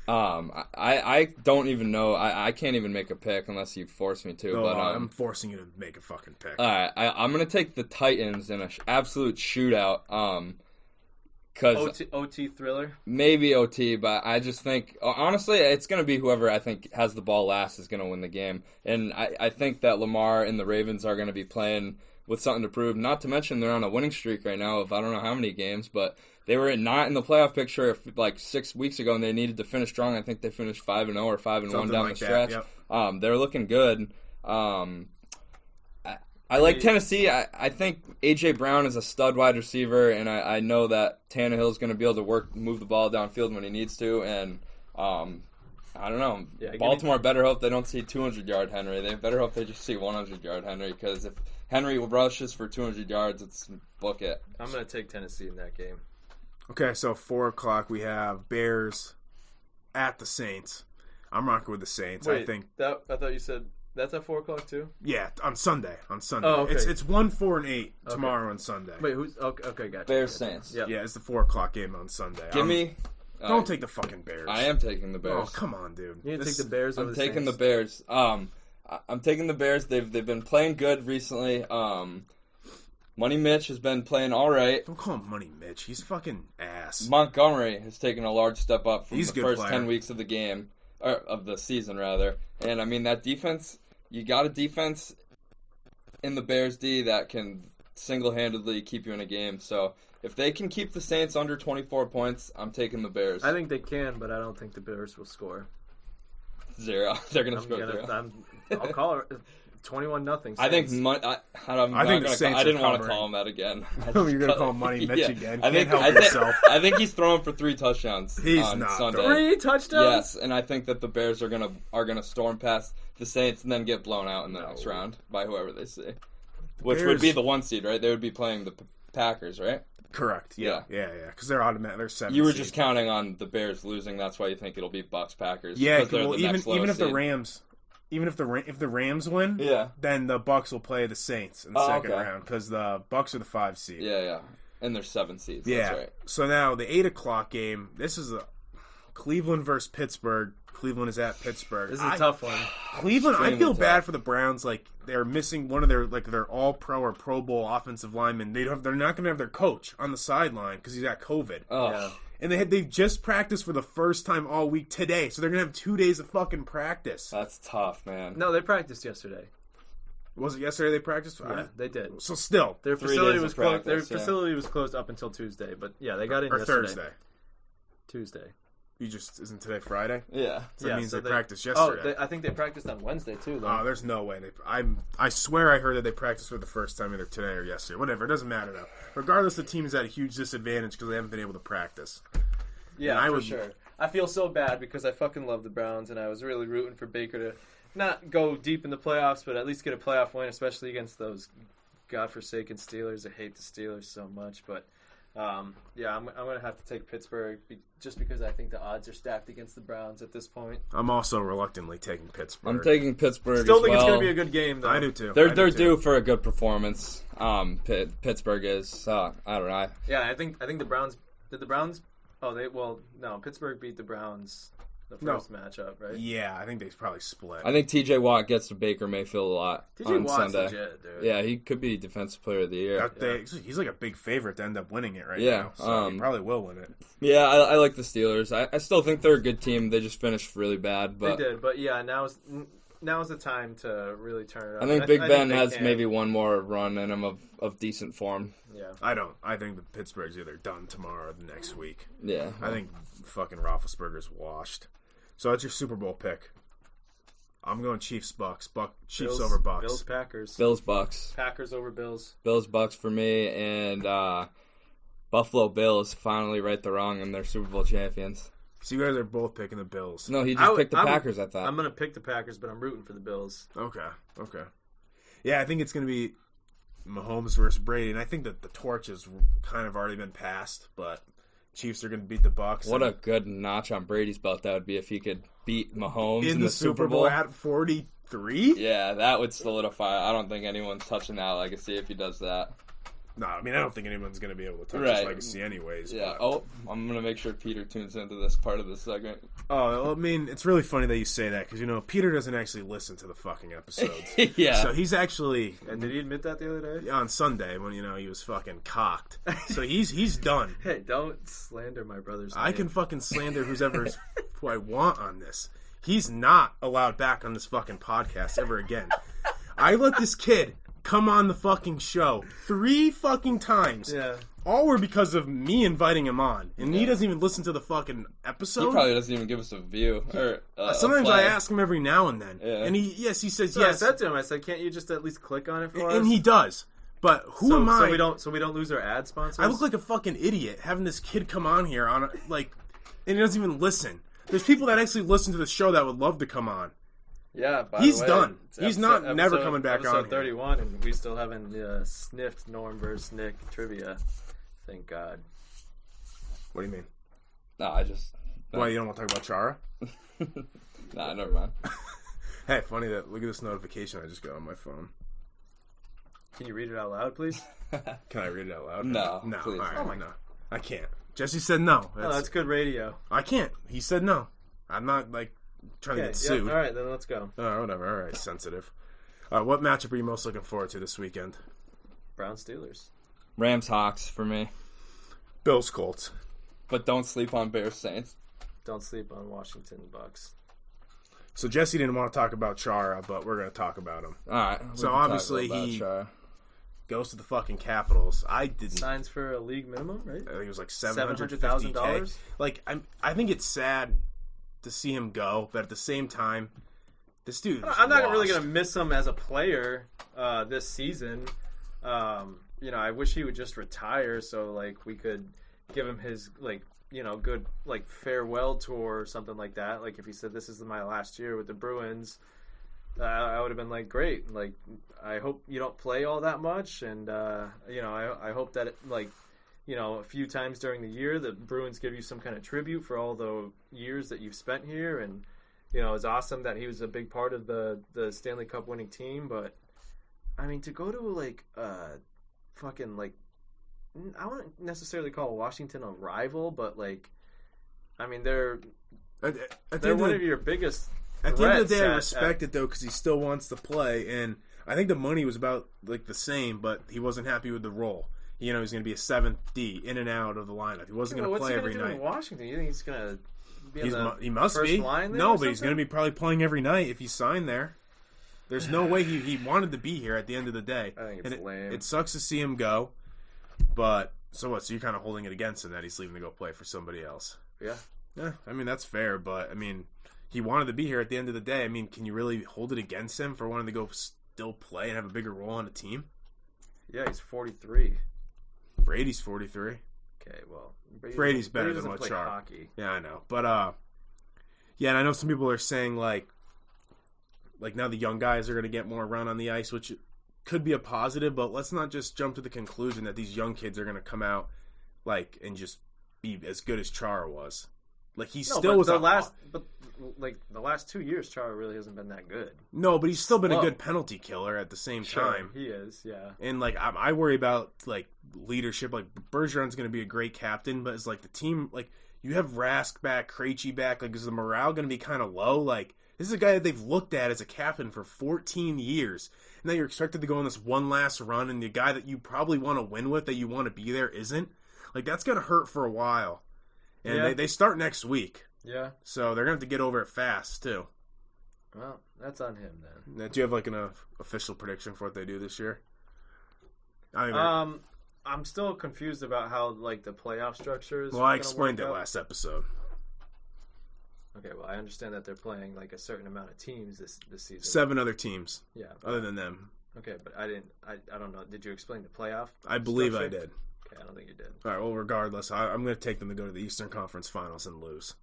I don't even know. I can't even make a pick unless you force me to. No, but I'm forcing you to make a fucking pick. All right, I'm gonna take the Titans in an absolute shootout. Cause OT thriller, maybe OT, but I just think honestly it's gonna be whoever I think has the ball last is gonna win the game, and I think that Lamar and the Ravens are gonna be playing with something to prove. Not to mention they're on a winning streak right now of I don't know how many games, but they were not in the playoff picture like 6 weeks ago, and they needed to finish strong. I think they finished 5-0 or 5-1 down the stretch. Yep. They're looking good. I like Tennessee. I think A.J. Brown is a stud wide receiver, and I know that Tannehill's going to be able to move the ball downfield when he needs to, and I don't know. Yeah, Baltimore better hope they don't see 200-yard Henry. They better hope they just see 100-yard Henry, because if Henry rushes for 200 yards, it's book it. I'm going to take Tennessee in that game. Okay, so 4 o'clock we have Bears at the Saints. I'm rocking with the Saints. Wait, I think I thought you said that's at 4 o'clock too. Yeah, on Sunday. Oh, okay. It's 1, 4, and 8 tomorrow on Sunday. Wait, who's okay? Gotcha. Bears Saints. Yep. Yeah, it's the 4 o'clock game on Sunday. Give me Don't take the fucking Bears. I am taking the Bears. Oh, come on, dude. You didn't take the Bears over the Saints? I'm taking the Bears. I'm taking the Bears. They've been playing good recently. Money Mitch has been playing all right. Don't call him Money Mitch. He's fucking ass. Montgomery has taken a large step up from the first player. 10 weeks of the game, or of the season, rather. And, I mean, that defense, you got a defense in the Bears D that can single-handedly keep you in a game. So if they can keep the Saints under 24 points, I'm taking the Bears. I think they can, but I don't think the Bears will score. 0. They're going to score 0. I'll call it 21-0. I think the Saints. I didn't want to call him that again. You're going to call him Money Mitch again? I think he's throwing for 3 touchdowns. He's on not. Sunday. 3 touchdowns? Yes, and I think that the Bears are gonna storm past the Saints and then get blown out in the next round by whoever they see, which would be the 1 seed, right? They would be playing the Packers, right? Correct. Yeah. Because they're automatic. They're 7. You were just counting on the Bears losing. That's why you think it'll be Bucs Packers. Yeah. Well, even if the Rams. Even if the Rams win, then the Bucs will play the Saints in the second round because the Bucs are the 5 seed. Yeah, and there's 7 seeds. Yeah. That's right. So now the 8 o'clock game. This is a Cleveland versus Pittsburgh. Cleveland is at Pittsburgh. This is a tough one. Cleveland. I feel bad for the Browns. Like they're missing one of their All Pro or Pro Bowl offensive linemen. They're not going to have their coach on the sideline because he's got COVID. Oh. Yeah. And they've just practiced for the first time all week today, so they're gonna have 2 days of fucking practice. That's tough, man. No, they practiced yesterday. Was it yesterday they practiced? Yeah, they did. So still, their facility was closed. Their facility was closed up until Tuesday, but yeah, they got in yesterday. Thursday. Tuesday. Isn't today Friday? Yeah. So that means they practiced yesterday. I think they practiced on Wednesday too. Though. Oh, there's no way. I swear I heard that they practiced for the first time either today or yesterday. Whatever, it doesn't matter now. Regardless, the team is at a huge disadvantage because they haven't been able to practice. Yeah, for sure. I feel so bad because I fucking love the Browns, and I was really rooting for Baker to not go deep in the playoffs, but at least get a playoff win, especially against those godforsaken Steelers. I hate the Steelers so much, but I'm going to have to take Pittsburgh just because I think the odds are stacked against the Browns at this point. I'm also reluctantly taking Pittsburgh. I'm taking Pittsburgh. Still think it's going to be a good game, though. I do too. They're due for a good performance. Pittsburgh is. I don't know. Yeah, I think the Browns. Did the Browns? No. Pittsburgh beat the Browns the first matchup, right? Yeah, I think they probably split. I think T.J. Watt gets to Baker Mayfield a lot on Sunday. Legit, dude. Yeah, he could be Defensive Player of the Year. He's like a big favorite to end up winning it now. So he probably will win it. Yeah, I like the Steelers. I still think they're a good team. They just finished really bad. But they did, but yeah, now's the time to really turn it on. I think Big Ben has maybe one more run in him of decent form. Yeah, I don't. I think the Pittsburgh's either done tomorrow or the next week. Yeah, I think fucking Roethlisberger's washed. So that's your Super Bowl pick. I'm going Chiefs Bucks. Chiefs over Bucks. Bills Packers. Bills Bucks. Packers over Bills. Bills Bucks for me, and Buffalo Bills finally right the wrong and they're Super Bowl champions. So you guys are both picking the Bills. No, he just picked the Packers, I thought. I'm going to pick the Packers, but I'm rooting for the Bills. Okay. Yeah, I think it's going to be Mahomes versus Brady, and I think that the torch has kind of already been passed, but Chiefs are going to beat the Bucs. What a good notch on Brady's belt that would be if he could beat Mahomes in the Super Bowl at 43? Yeah, that would solidify. I don't think anyone's touching that legacy if he does that. No, I mean, I don't think anyone's going to be able to touch his legacy anyways. Yeah. But... I'm going to make sure Peter tunes into this part of the segment. Oh, well, I mean, it's really funny that you say that because, Peter doesn't actually listen to the fucking episodes. Yeah. So he's actually... And did he admit that the other day? On Sunday when, he was fucking cocked. So he's done. Hey, don't slander my brother's name. I can fucking slander who I want on this. He's not allowed back on this fucking podcast ever again. I let this kid... come on the fucking show 3 fucking times. Yeah. All were because of me inviting him on. And he doesn't even listen to the fucking episode. He probably doesn't even give us a view. Or, sometimes I ask him every now and then. Yeah. And he says so yes. I said to him, I said, can't you just at least click on it for us? And he does. But who am I? So we don't lose our ad sponsors? I look like a fucking idiot having this kid come on here and he doesn't even listen. There's people that actually listen to the show that would love to come on. Yeah, he's done. He's never coming back on. Episode 31, and we still haven't sniffed Norm versus Nick trivia. Thank God. What do you mean? No, I just... Why, you don't want to talk about Chara? Nah, never mind. Hey, funny that... Look at this notification I just got on my phone. Can you read it out loud, please? Can I read it out loud? No, please. All right, no. I can't. Jesse said no. That's good radio. I can't. He said no. I'm not, like, trying to get sued. All right, then let's go. Whatever. All right, sensitive. What matchup are you most looking forward to this weekend? Browns Steelers. Rams Hawks for me. Bills Colts. But don't sleep on Bears Saints. Don't sleep on Washington Bucks. So Jesse didn't want to talk about Chara, but we're going to talk about him. All right. So obviously he goes to the fucking Capitals. I didn't. Signs for a league minimum, right? I think it was like $750,000. Like, I think it's sad to see him go, but at the same time, this dude. I'm not really going to miss him as a player this season. I wish he would just retire so like we could give him his good like farewell tour or something like that. Like if he said this is my last year with the Bruins, I would have been like great. Like I hope you don't play all that much, and I hope that a few times during the year the Bruins give you some kind of tribute for all the years that you've spent here. And it's awesome that he was a big part of the Stanley Cup winning team, but I mean to go to fucking I wouldn't necessarily call Washington a rival, but I mean they're one of your biggest. At the end of the day, I respect it though because he still wants to play, and I think the money was about the same, but he wasn't happy with the role. He's going to be a 7th D in and out of the lineup. He wasn't going to play every night. What's he going to do in Washington? You think he's going to be he must first be. Line there? No, but he's going to be probably playing every night if he's signed there. There's no way he wanted to be here at the end of the day. I think it's lame. It sucks to see him go, but so what? So you're kind of holding it against him that he's leaving to go play for somebody else. Yeah. Yeah, I mean, that's fair, but I mean, he wanted to be here at the end of the day. I mean, can you really hold it against him for wanting to go still play and have a bigger role on a team? Yeah, he's 43. Brady's 43. Okay, well, Brady's better than what Chara. Hockey. Yeah, I know, but yeah, and I know some people are saying like now the young guys are going to get more run on the ice, which could be a positive, but let's not just jump to the conclusion that these young kids are going to come out and just be as good as Chara was. Like he still was the last 2 years, Chara really hasn't been that good. No, but he's still been a good penalty killer at the same time. He is, yeah. And I worry about leadership. Like Bergeron's going to be a great captain, but it's the team you have Rask back, Krejci back. Is the morale going to be kind of low? This is a guy that they've looked at as a captain for 14 years. And now you're expected to go on this one last run, and the guy that you probably want to win with, that you want to be there, isn't. That's going to hurt for a while. And they start next week. Yeah. So they're going to have to get over it fast, too. Well, that's on him, then. Now, do you have, an official prediction for what they do this year? I'm still confused about how, the playoff structure is. Well, I explained it last episode. Okay, well, I understand that they're playing a certain amount of teams this season. 7 other teams. Yeah. Other than them. Okay, but I don't know. Did you explain the playoff? I believe I did. Okay, I don't think you did. All right, well, regardless, I'm going to take them to go to the Eastern Conference Finals and lose.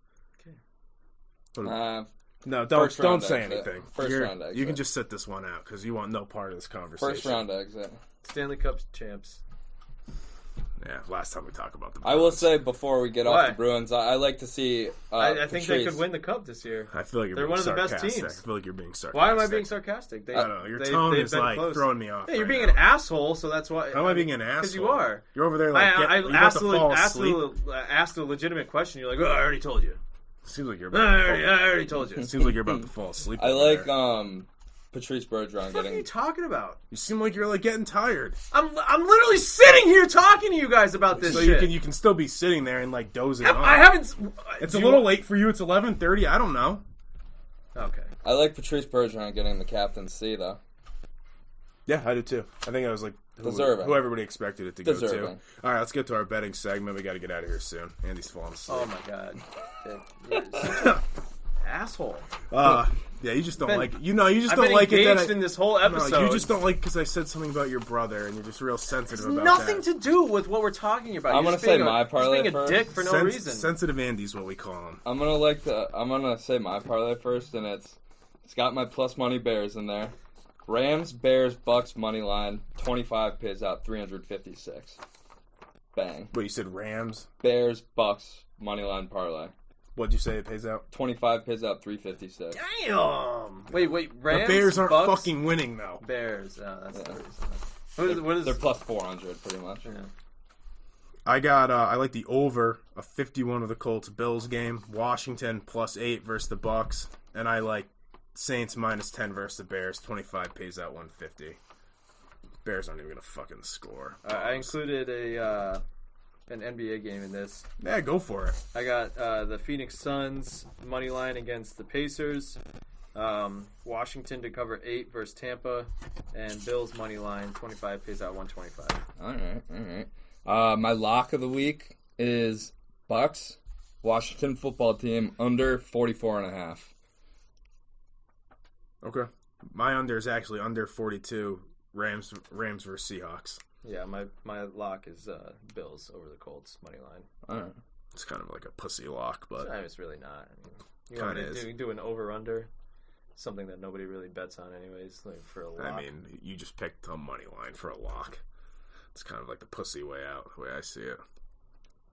Okay. No, don't say anything. First round exit. You can just sit this one out because you want no part of this conversation. First round exit. Stanley Cup champs. Yeah, last time we talked about the Bruins. I will say before we get off the Bruins, I like to see. I think they could win the Cup this year. I feel like they're one of the sarcastic. best teams. I feel like you're being sarcastic. Why am I being sarcastic? I don't know. Your tone is throwing me off. Yeah, you're being an asshole, so that's why. How am I being an asshole? Because you are. You're over there I asked a legitimate question. You're like, oh, I already told you. Seems like you're. I already told you. Seems like you're about to fall asleep. I like Patrice Bergeron What are you talking about? You seem like you're getting tired. I'm literally sitting here talking to you guys about this. So shit. you can still be sitting there and dozing off. I haven't. It's a little late for you. It's 11:30. I don't know. Okay. I like Patrice Bergeron getting the captaincy though. Yeah, I do too. I think I was who everybody expected it to go to. All right, let's get to our betting segment. We got to get out of here soon. Andy's falling asleep. Oh my god. You're such an asshole. Yeah, you just don't like it. You just don't like it. I've been engaged in this whole episode. No, you just don't like because I said something about your brother, and you're just real sensitive about that. Nothing to do with what we're talking about. I'm going to say my parlay first. Being a dick for no reason. Sensitive Andy's what we call him. I'm gonna say my parlay first, and it's got my plus money Bears in there. Rams, Bears, Bucks money line. 25 pays out 356. Bang. Wait, you said Rams, Bears, Bucks money line parlay. What'd you say it pays out? 25 pays out 356. Damn! Wait, Rams, the Bears aren't Bucks? Fucking winning, though. Bears, that's the reason. What is they're plus 400, pretty much. Yeah. I like the over of 51 of the Colts-Bills game. Washington +8 versus the Bucks. And I like Saints -10 versus the Bears. 25 pays out 150. Bears aren't even going to fucking score. I included an NBA game in this. Yeah, go for it. I got the Phoenix Suns money line against the Pacers. Washington to cover 8 versus Tampa. And Bills money line, 25 pays out 125. All right. My lock of the week is Bucks, Washington football team, under 44.5. Okay. My under is actually under 42, Rams versus Seahawks. Yeah, my lock is Bills over the Colts, money line. All right. It's kind of like a pussy lock, but... It's really not. I mean, you kind of is. You do an over-under, something that nobody really bets on anyways, like for a lock. I mean, you just picked a money line for a lock. It's kind of like the pussy way out, the way I see it.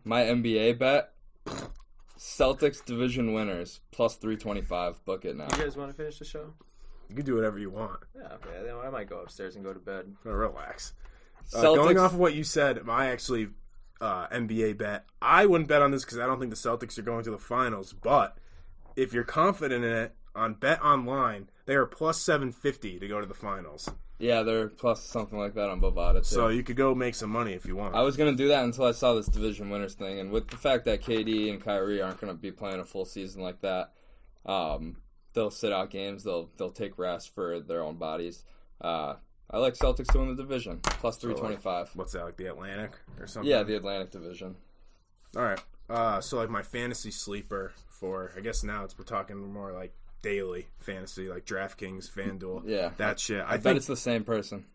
My NBA bet, Celtics division winners, +325. Book it now. You guys want to finish the show? You can do whatever you want. Yeah, okay. Then I might go upstairs and go to bed. Oh, relax. Going off of what you said, my actually NBA bet, I wouldn't bet on this because I don't think the Celtics are going to the finals, but if you're confident in it, on Bet Online, they are +750 to go to the finals. Yeah, they're plus something like that on Bovada, too. So you could go make some money if you want. I was going to do that until I saw this division winners thing, and with the fact that KD and Kyrie aren't going to be playing a full season like that, they'll sit out games, they'll take rest for their own bodies. I like Celtics to win the division, +325. So what's that, like the Atlantic or something? Yeah, the Atlantic division. All right. So like my fantasy sleeper for, I guess now we're talking more like daily fantasy, like DraftKings, FanDuel, that shit. I bet it's the same person.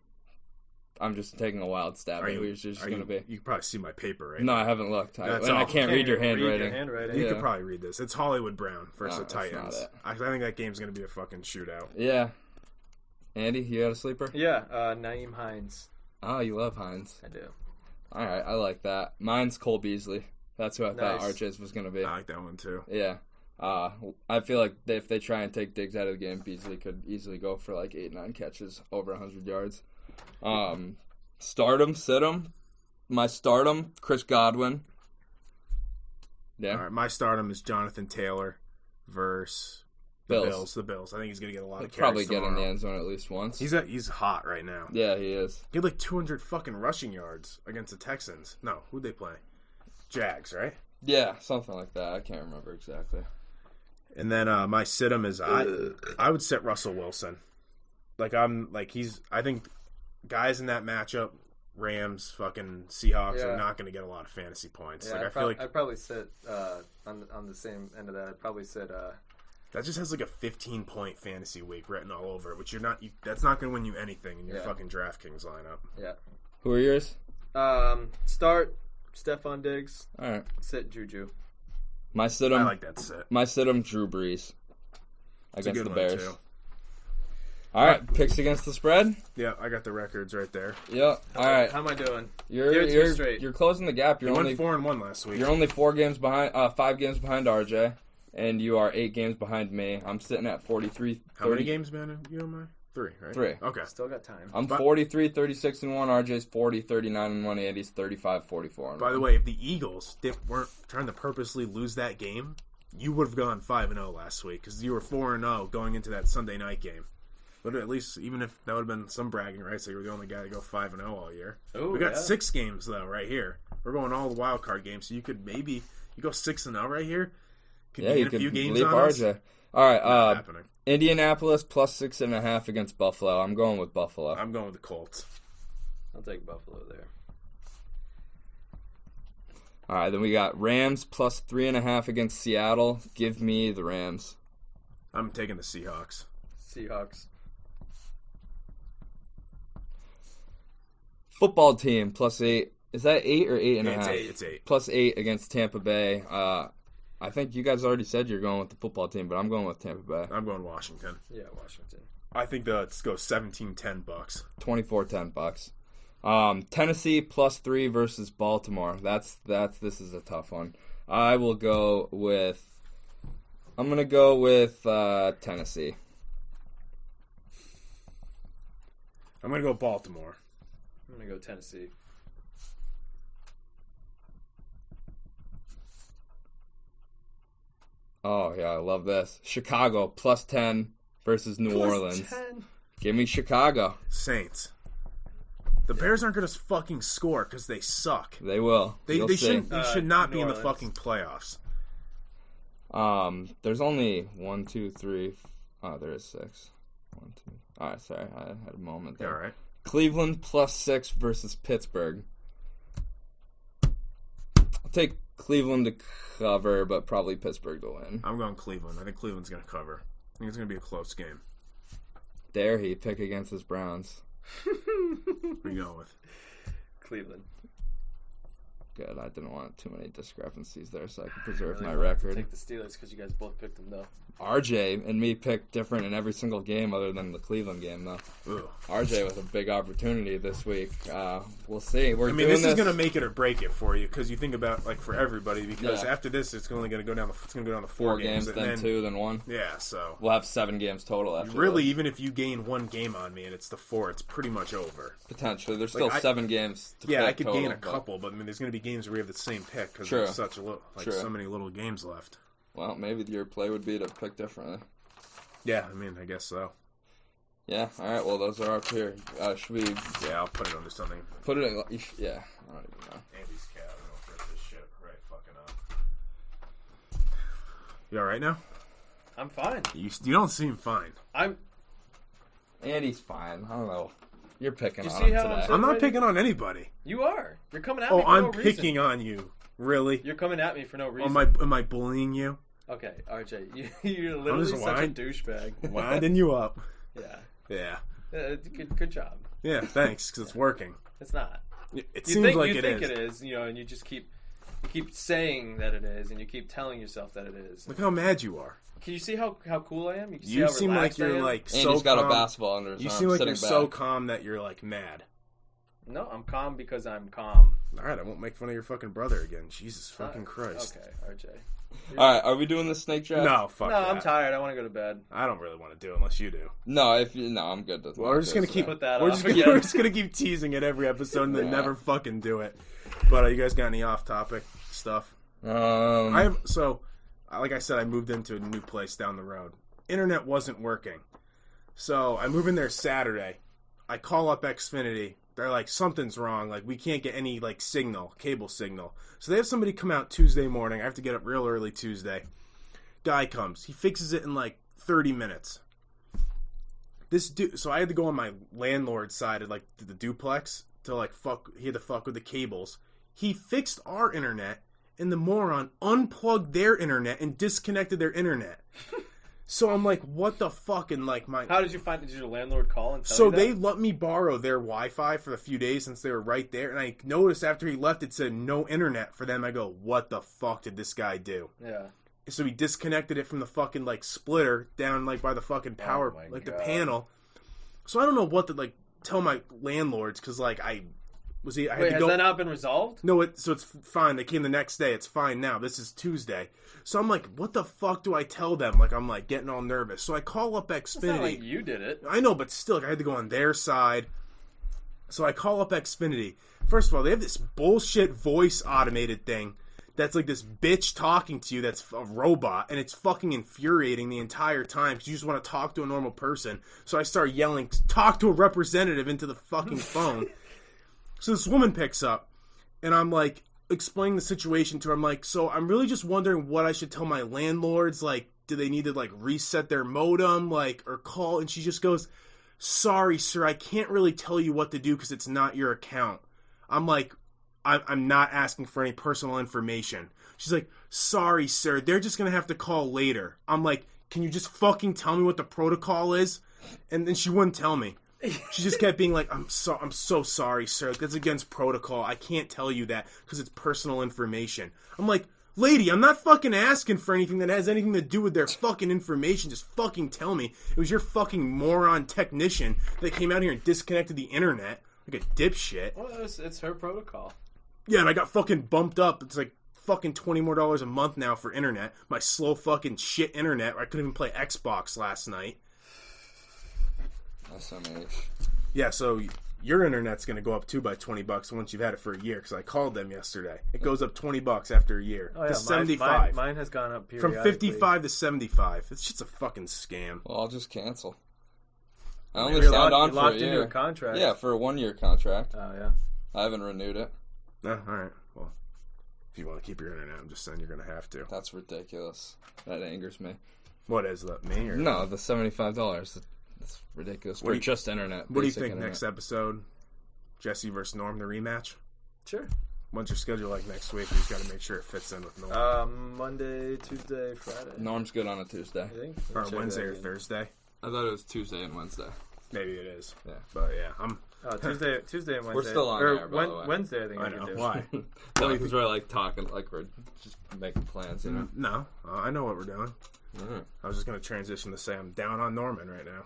I'm just taking a wild stab at who you're just going to be. You can probably see my paper right No, now. I haven't looked. I can't read your handwriting. You could probably read this. It's Hollywood Brown versus the Titans. I think that game's going to be a fucking shootout. Yeah. Andy, you got a sleeper? Yeah, Naeem Hines. Oh, you love Hines. I do. All right, I like that. Mine's Cole Beasley. That's who I thought RJ's was going to be. I like that one too. Yeah. I feel like if they try and take Diggs out of the game, Beasley could easily go for like 8-9 catches, over 100 yards. Stardom, sit him. My stardom, Chris Godwin. Yeah. All right, my stardom is Jonathan Taylor versus the Bills. The Bills. I think he's going to get a lot of carries probably tomorrow. Get in the end zone at least once. He's hot right now. Yeah, he is. He had like 200 fucking rushing yards against the Texans. No, who'd they play? Jags, right? Yeah, something like that. I can't remember exactly. And then my sit-em is I would sit Russell Wilson. I think guys in that matchup, Rams, fucking Seahawks, are not going to get a lot of fantasy points. Yeah, I'd probably sit on the same end of that. I'd probably sit. That just has like a 15-point fantasy week written all over it, which that's not going to win you anything in your fucking DraftKings lineup. Yeah. Who are yours? Start Stephon Diggs. All right. Sit Juju. My sit-em, I like that sit. My sit-em, Drew Brees against the Bears. Too. All right, picks against the spread. Yeah, I got the records right there. Yeah. All right. How am I doing? You're closing the gap. You went 4-1 last week. You're only 5 games behind RJ, and you are 8 games behind me. I'm sitting at 43. How many games behind you and I? 3, right? 3. Okay. Still got time. I'm 43, 36-1. RJ's 40, 39-1. Andy's 35, 44. By the way, if the Eagles weren't trying to purposely lose that game, you would have gone 5-0 last week because you were 4-0 going into that Sunday night game. But at least, even if that would have been some bragging rights, so you were the only guy to go 5-0 all year. Ooh, we got 6 games though right here. We're going all the wild card games, so you could you go 6-0 right here. Could gain a few games on RJ. us. All right, Indianapolis +6.5 against Buffalo. I'm going with Buffalo. I'm going with the Colts. I'll take Buffalo there. All right, then we got Rams +3.5 against Seattle. Give me the Rams. I'm taking the Seahawks. Seahawks. Football team +8. Is that 8 or 8.5? Yeah, it's 8. +8 against Tampa Bay. I think you guys already said you're going with the football team, but I'm going with Tampa Bay. I'm going Washington. Yeah, Washington. I think let's go 17-10 bucks. 24-10 bucks. Tennessee +3 versus Baltimore. This is a tough one. I'm gonna go with Tennessee. I'm gonna go Baltimore. I'm gonna go Tennessee. Oh, yeah, I love this. Chicago, +10 versus New Orleans. 10. Give me Chicago. Saints. The Bears aren't going to fucking score because they suck. They will. They should not be in the fucking playoffs. There's only 1, 2, 3. Oh, there is 6. 1, 2. All right, sorry. I had a moment there. All right. Cleveland +6 versus Pittsburgh. I'll take Cleveland to cover, but probably Pittsburgh to win. I'm going Cleveland. I think Cleveland's going to cover. I think it's going to be a close game. Dare he pick against his Browns? What are you going with? Cleveland. Good. I didn't want too many discrepancies there, so I could preserve my record. Take the Steelers because you guys both picked them, though. RJ and me picked different in every single game other than the Cleveland game, though. Ooh. RJ with a big opportunity this week. We'll see. This is going to make it or break it for you because you think about for everybody because after this it's only going to go down. It's going to go down to 4 games, then 2, then 1. Yeah, so we'll have 7 games total after. Really, this. Even if you gain 1 game on me and it's the 4, it's pretty much over. Potentially, there's still 7 games. I could gain a couple, but there's going to be games where we have the same pick because there's such so many little games left. Well, maybe your play would be to pick differently. Yeah, I guess so. Yeah, all right, well, those are our here. Should we... Yeah, I'll put it under something. Put it in... Yeah, I don't even know. Andy's cat. I don't know if this shit right fucking up. You all right now? I'm fine. You don't seem fine. Andy's fine. I don't know. You're picking on him today. I'm not picking on anybody. You are. You're coming at me for no reason. I'm picking on you. Really? You're coming at me for no reason. Am I bullying you? Okay, RJ, you're literally such a douchebag. Winding you up. Yeah. Good job. Yeah, thanks, because it's working. It's not. It seems like it is. You think it is, and you just keep saying that it is, and you keep telling yourself that it is. Look how mad you are. Can you see how cool I am? You seem like you're so Andy's got calm. a basketball under his arm. You seem like you're back. so calm that you're mad. No, I'm calm because I'm calm. All right, I won't make fun of your fucking brother again. Jesus fucking Christ. Okay, RJ. All right, are we doing the snake draft? No, fuck that. I'm tired. I want to go to bed. I don't really want to do it unless you do. No, I'm good. Well, we're just gonna keep put that. We're just gonna keep teasing it every episode and then never fucking do it. But you guys got any off-topic stuff? Like I said, I moved into a new place down the road. Internet wasn't working, so I move in there Saturday. I call up Xfinity. They're like, something's wrong. We can't get any cable signal. So they have somebody come out Tuesday morning. I have to get up real early Tuesday. Guy comes. He fixes it in 30 minutes. This dude. So I had to go on my landlord's side of the duplex to fuck. He had to fuck with the cables. He fixed our internet, and the moron unplugged their internet and disconnected their internet. So I'm like, what the fuck? And How did you find it? Did your landlord call and tell you So that? they let me borrow their Wi-Fi for a few days since they were right there. And I noticed after he left, it said no internet for them. I go, what the fuck did this guy do? Yeah. So he disconnected it from the fucking splitter down by the fucking power, the panel. So I don't know what to tell my landlords because I had to go. Has that not been resolved? No, so it's fine. They came the next day. It's fine now. This is Tuesday. So I'm like, what the fuck do I tell them? I'm getting all nervous. So I call up Xfinity. It's not like you did it. I know, but still, I had to go on their side. So I call up Xfinity. First of all, they have this bullshit voice automated thing that's this bitch talking to you that's a robot, and it's fucking infuriating the entire time because you just want to talk to a normal person. So I start yelling, talk to a representative into the fucking phone. So this woman picks up, and I'm explaining the situation to her. I'm so I'm really just wondering what I should tell my landlords. Do they need to reset their modem, or call? And she just goes, sorry, sir, I can't really tell you what to do because it's not your account. I'm I'm not asking for any personal information. She's like, sorry, sir, they're just going to have to call later. I'm like, can you just fucking tell me what the protocol is? And then she wouldn't tell me. She just kept being like, I'm so sorry, sir. That's against protocol. I can't tell you that because it's personal information. I'm like, lady, I'm not fucking asking for anything that has anything to do with their fucking information. Just fucking tell me. It was your fucking moron technician that came out here and disconnected the internet like a dipshit. Well, it's her protocol. Yeah, and I got fucking bumped up. It's fucking $20 more a month now for internet. My slow fucking shit internet. I couldn't even play Xbox last night. SMH. Yeah, so your internet's going to go up too by $20 once you've had it for a year, because I called them yesterday. It goes up $20 after a year to $75. Mine has gone up from $55 to $75. It's just a fucking scam. Well, I'll just cancel. I only signed on for a year. Into a contract. Yeah, for a 1-year contract. Oh yeah. I haven't renewed it. No, all right. Well, if you want to keep your internet, I'm just saying you're going to have to. That's ridiculous. That angers me. What is that, me? Or? No, the $75. That's ridiculous. For just internet. What do you think next episode? Jesse versus Norm, the rematch? Sure. What's your schedule like next week? We've got to make sure it fits in with Norm. Monday, Tuesday, Friday. Norm's good on a Tuesday. Or Wednesday or Thursday? I thought it was Tuesday and Wednesday. Maybe it is. Yeah. But yeah, I'm... Tuesday and Wednesday. We're still on air, by the way. Wednesday, I think I we know. can do. Why? Because we're like talking, like we're just making plans, you know? No. I know what we're doing. Mm. I was just going to transition to say I'm down on Norman right now.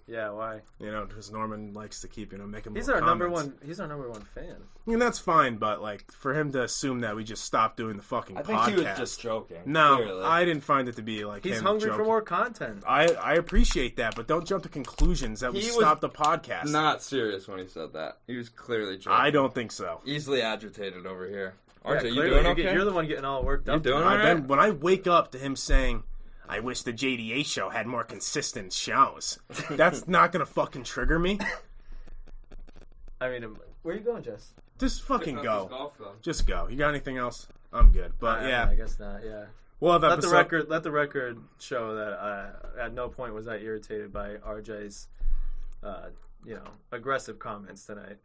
Yeah, why? You know, because Norman likes to keep, making he's more our comments. He's our number one fan. I mean, that's fine, but, like, for him to assume that we just stopped doing the fucking podcast. I think he was just joking. No, clearly. I didn't find it to be, like, he's him hungry joking. for more content. I appreciate that, but don't jump to conclusions that we stopped the podcast. Not serious when he said that. He was clearly joking. I don't think so. Easily agitated over here. RJ, you doing okay? You're the one getting all worked up. You doing all right? When I wake up to him saying, I wish the JDA Show had more consistent shows, that's not going to fucking trigger me. I mean, where are you going, Jess? Just fucking go. Just go. You got anything else? I'm good. But yeah. I guess not, yeah. We'll have let the record show that at no point was I irritated by RJ's aggressive comments tonight.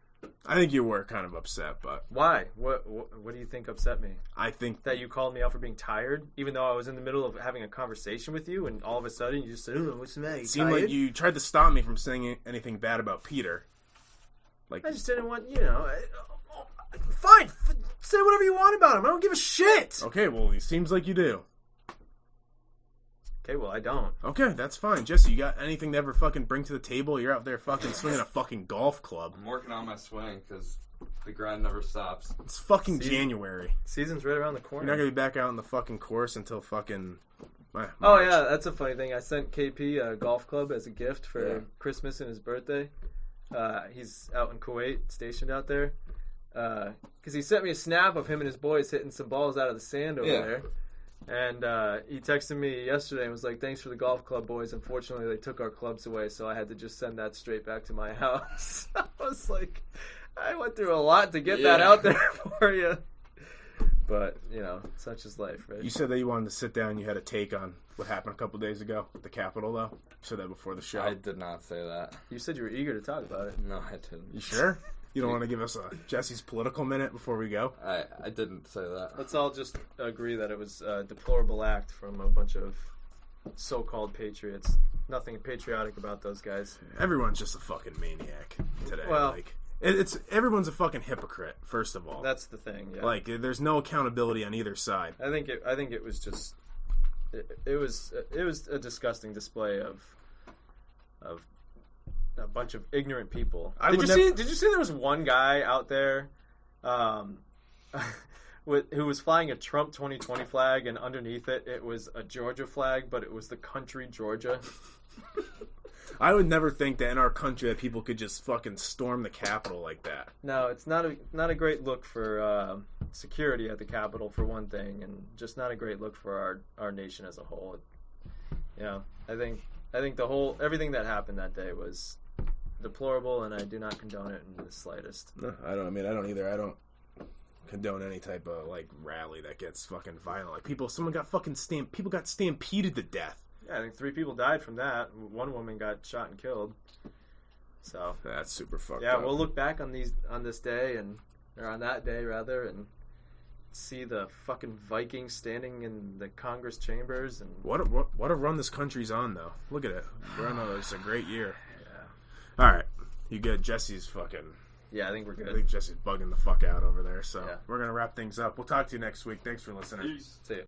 I think you were kind of upset, but why? What do you think upset me? I think that you called me out for being tired, even though I was in the middle of having a conversation with you, and all of a sudden you just said, "Oh, what's the matter?" It seemed like you tried to stop me from saying anything bad about Peter. Like I just didn't want, fine, say whatever you want about him. I don't give a shit. Okay, well, it seems like you do. Okay, well, I don't. Okay, that's fine. Jesse, you got anything to ever fucking bring to the table? You're out there fucking swinging a fucking golf club. I'm working on my swing because the grind never stops. It's fucking January. Season's right around the corner. You're not going to be back out on the fucking course until fucking March. Oh, yeah, that's a funny thing. I sent KP a golf club as a gift for Christmas and his birthday. He's out in Kuwait, stationed out there. Because he sent me a snap of him and his boys hitting some balls out of the sand over there. And he texted me yesterday and was like, thanks for the golf club, boys. Unfortunately, they took our clubs away, so I had to just send that straight back to my house. I was like, I went through a lot to get that out there for you. But, such is life, right? You said that you wanted to sit down and you had a take on what happened a couple days ago at the Capitol, though. You said that before the show. I did not say that. You said you were eager to talk about it. No, I didn't. You sure? You don't want to give us a Jesse's political minute before we go? I didn't say that. Let's all just agree that it was a deplorable act from a bunch of so-called patriots. Nothing patriotic about those guys. Everyone's just a fucking maniac today. Well, everyone's a fucking hypocrite. First of all, that's the thing. Yeah. Like, there's no accountability on either side. I think it was just it was a disgusting display of a bunch of ignorant people. Did you see there was one guy out there who was flying a Trump 2020 flag, and underneath it was a Georgia flag, but it was the country Georgia. I would never think that in our country that people could just fucking storm the Capitol like that. No, it's not a great look for security at the Capitol, for one thing, and just not a great look for our nation as a whole. I think everything that happened that day was deplorable, and I do not condone it in the slightest. No, I don't either. I don't condone any type of rally that gets fucking violent. Like people got stampeded to death. Yeah, I think 3 people died from that. 1 woman got shot and killed. So that's super fucked up. Yeah, we'll look back on this day or on that day rather, and see the fucking Vikings standing in the Congress chambers. And what a run this country's on, though. Look at it. It's a great year. Yeah. All right, you get Jesse's fucking. Yeah, I think we're good. I think Jesse's bugging the fuck out over there. So we're gonna wrap things up. We'll talk to you next week. Thanks for listening. Peace. See ya.